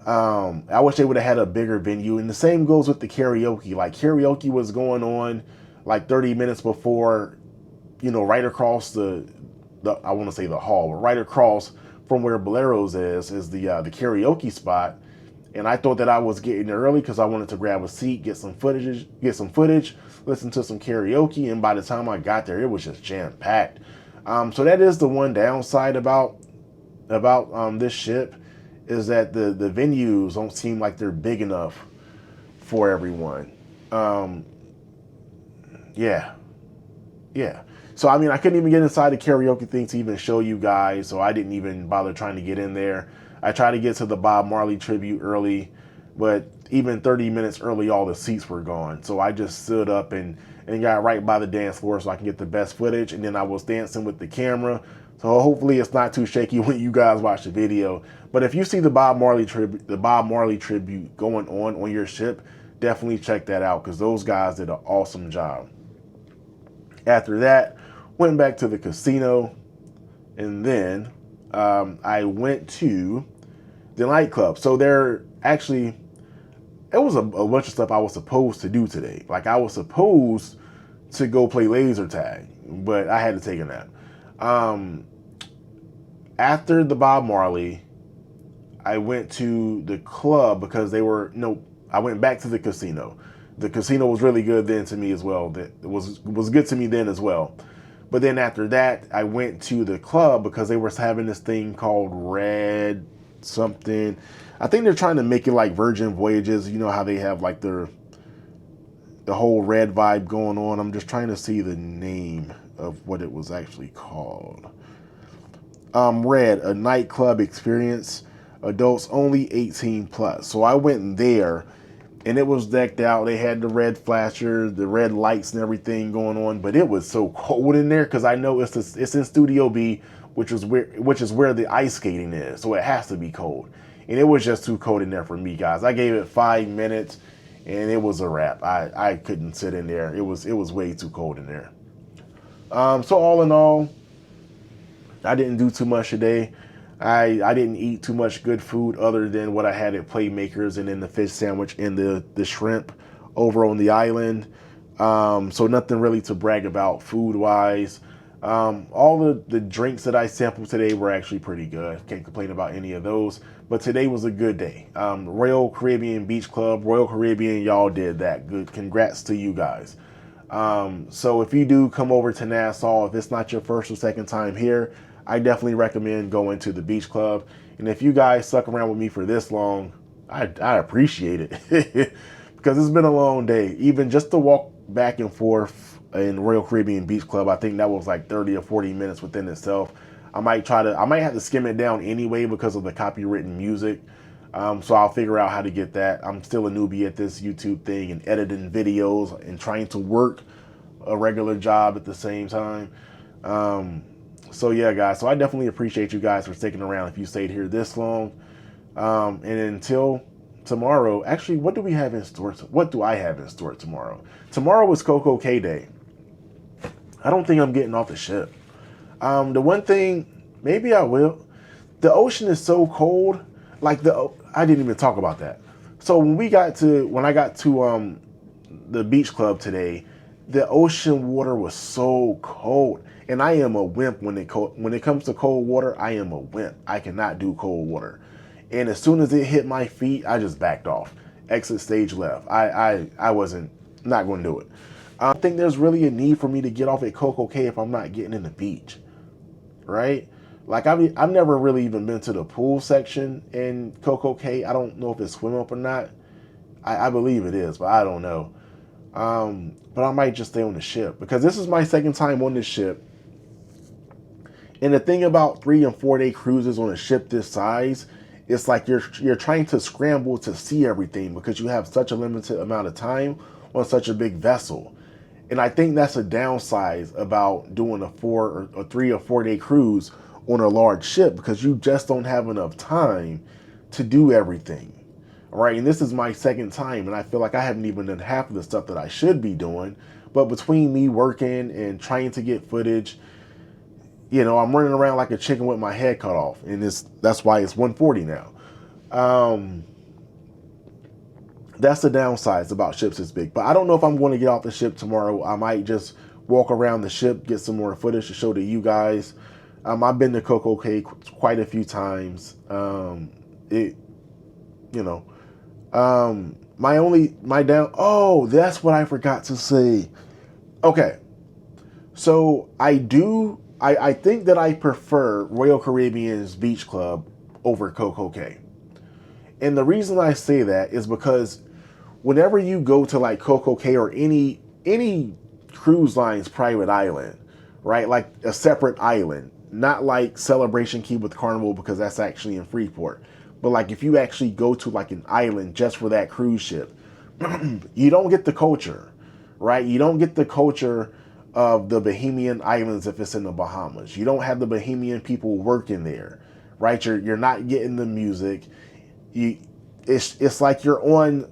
I wish they would have had a bigger venue. And the same goes with the karaoke. Like, karaoke was going on like 30 minutes before, right across the I want to say the hall, but right across from where Boleros is the karaoke spot. And I thought that I was getting there early because I wanted to grab a seat, get some footage, listen to some karaoke. And by the time I got there, it was just jam packed. So that is the one downside about this ship, is that the venues don't seem like they're big enough for everyone. Yeah. So I mean, I couldn't even get inside the karaoke thing to even show you guys, so I didn't even bother trying to get in there. I tried to get to the Bob Marley tribute early, but even 30 minutes early, all the seats were gone. So I just stood up and got right by the dance floor so I can get the best footage. And then I was dancing with the camera. So hopefully it's not too shaky when you guys watch the video. But if you see the Bob Marley tribute going on your ship, definitely check that out, because those guys did an awesome job. After that, went back to the casino, and then I went to the nightclub. So there actually, it was a bunch of stuff I was supposed to do today. Like, I was supposed to go play laser tag, but I had to take a nap. After the Bob Marley, I went to the club because I went back to the casino. The casino was really good then to me as well. That was good to me then as well. But then after that, I went to the club because they were having this thing called Red something. I think they're trying to make it like Virgin Voyages. You know how they have like the whole Red vibe going on. I'm just trying to see the name of what it was actually called. Red, a nightclub experience, adults only 18 plus. So I went there, and it was decked out. They had the red flashers, the red lights and everything going on, but it was so cold in there because I know it's in Studio B, which is where the ice skating is, so it has to be cold. And it was just too cold in there for me, guys. I gave it 5 minutes, and it was a wrap. I couldn't sit in there. It was way too cold in there. So all in all, I didn't do too much today. I didn't eat too much good food other than what I had at Playmakers, and then the fish sandwich and the shrimp over on the island. So nothing really to brag about food-wise. All the drinks that I sampled today were actually pretty good. Can't complain about any of those. But today was a good day. Royal Caribbean Beach Club, Royal Caribbean, y'all did that. Good. Congrats to you guys. So if you do come over to Nassau, if it's not your first or second time here, I definitely recommend going to the beach club. And if you guys stuck around with me for this long, I appreciate it. Because it's been a long day. Even just to walk back and forth in Royal Caribbean Beach Club, I think that was like 30 or 40 minutes within itself. I might have to skim it down anyway because of the copywritten music. So I'll figure out how to get that. I'm still a newbie at this YouTube thing and editing videos and trying to work a regular job at the same time. So yeah, guys, so I definitely appreciate you guys for sticking around if you stayed here this long. And until tomorrow, actually, what do we have in store? What do I have in store tomorrow? Tomorrow is Coco K Day. I don't think I'm getting off the ship. The one thing, maybe I will. The ocean is so cold. I didn't even talk about that. So when I got to the beach club today, the ocean water was so cold. And I am a wimp when it comes to cold water. I am a wimp. I cannot do cold water. And as soon as it hit my feet, I just backed off. Exit stage left. I wasn't not going to do it. I don't think there's really a need for me to get off at Coco Cay if I'm not getting in the beach, right? Like I've never really even been to the pool section in Coco Cay. I don't know if it's swim up or not. I believe it is, but I don't know. But I might just stay on the ship because this is my second time on this ship. And the thing about 3 and 4 day cruises on a ship this size, it's like you're trying to scramble to see everything because you have such a limited amount of time on such a big vessel. And I think that's a downside about doing a 3 or 4 day cruise on a large ship because you just don't have enough time to do everything. All right, and this is my second time, and I feel like I haven't even done half of the stuff that I should be doing. But between me working and trying to get footage, I'm running around like a chicken with my head cut off, and that's why it's 140 now. That's the downsides about ships this big. But I don't know if I'm going to get off the ship tomorrow. I might just walk around the ship, get some more footage to show to you guys. I've been to Coco Cay quite a few times. Oh, that's what I forgot to say. Okay, so I think that I prefer Royal Caribbean's Beach Club over Coco Cay. And the reason I say that is because whenever you go to like Coco Cay or any cruise line's private island, right? Like a separate island, not like Celebration Key with Carnival because that's actually in Freeport. But like if you actually go to like an island just for that cruise ship, you don't get the culture, right? You don't get the culture of the Bahamian islands if it's in the Bahamas. You don't have the Bahamian people working there, right? You're not getting the music. It's like you're on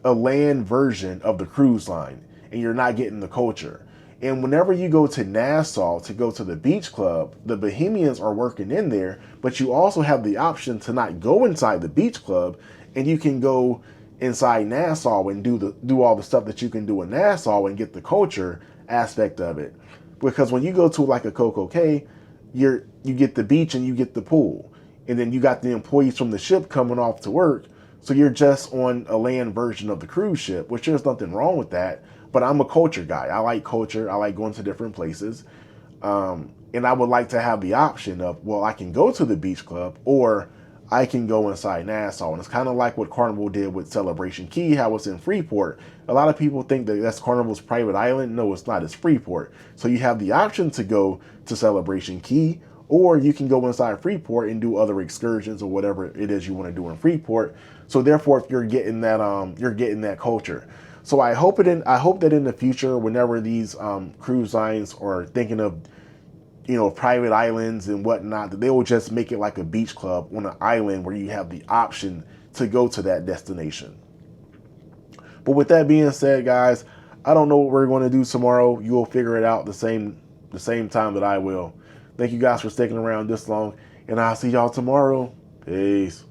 a land version of the cruise line and you're not getting the culture. And whenever you go to Nassau to go to the beach club, the Bahamians are working in there, but you also have the option to not go inside the beach club, and you can go inside Nassau and do all the stuff that you can do in Nassau and get the culture aspect of it. Because when you go to like a Coco Cay, you get the beach and you get the pool, and then you got the employees from the ship coming off to work. So you're just on a land version of the cruise ship, which there's nothing wrong with that. But I'm a culture guy. I like culture. I like going to different places. And I would like to have the option of, well, I can go to the beach club or I can go inside Nassau. And it's kind of like what Carnival did with Celebration Key, how it's in Freeport. A lot of people think that that's Carnival's private island. No, it's not. It's Freeport. So you have the option to go to Celebration Key, or you can go inside Freeport and do other excursions or whatever it is you want to do in Freeport. So therefore, if you're getting that culture. So I hope that in the future, whenever these cruise lines are thinking of, private islands and whatnot, that they will just make it like a beach club on an island where you have the option to go to that destination. But with that being said, guys, I don't know what we're going to do tomorrow. You will figure it out the same time that I will. Thank you guys for sticking around this long, and I'll see y'all tomorrow. Peace.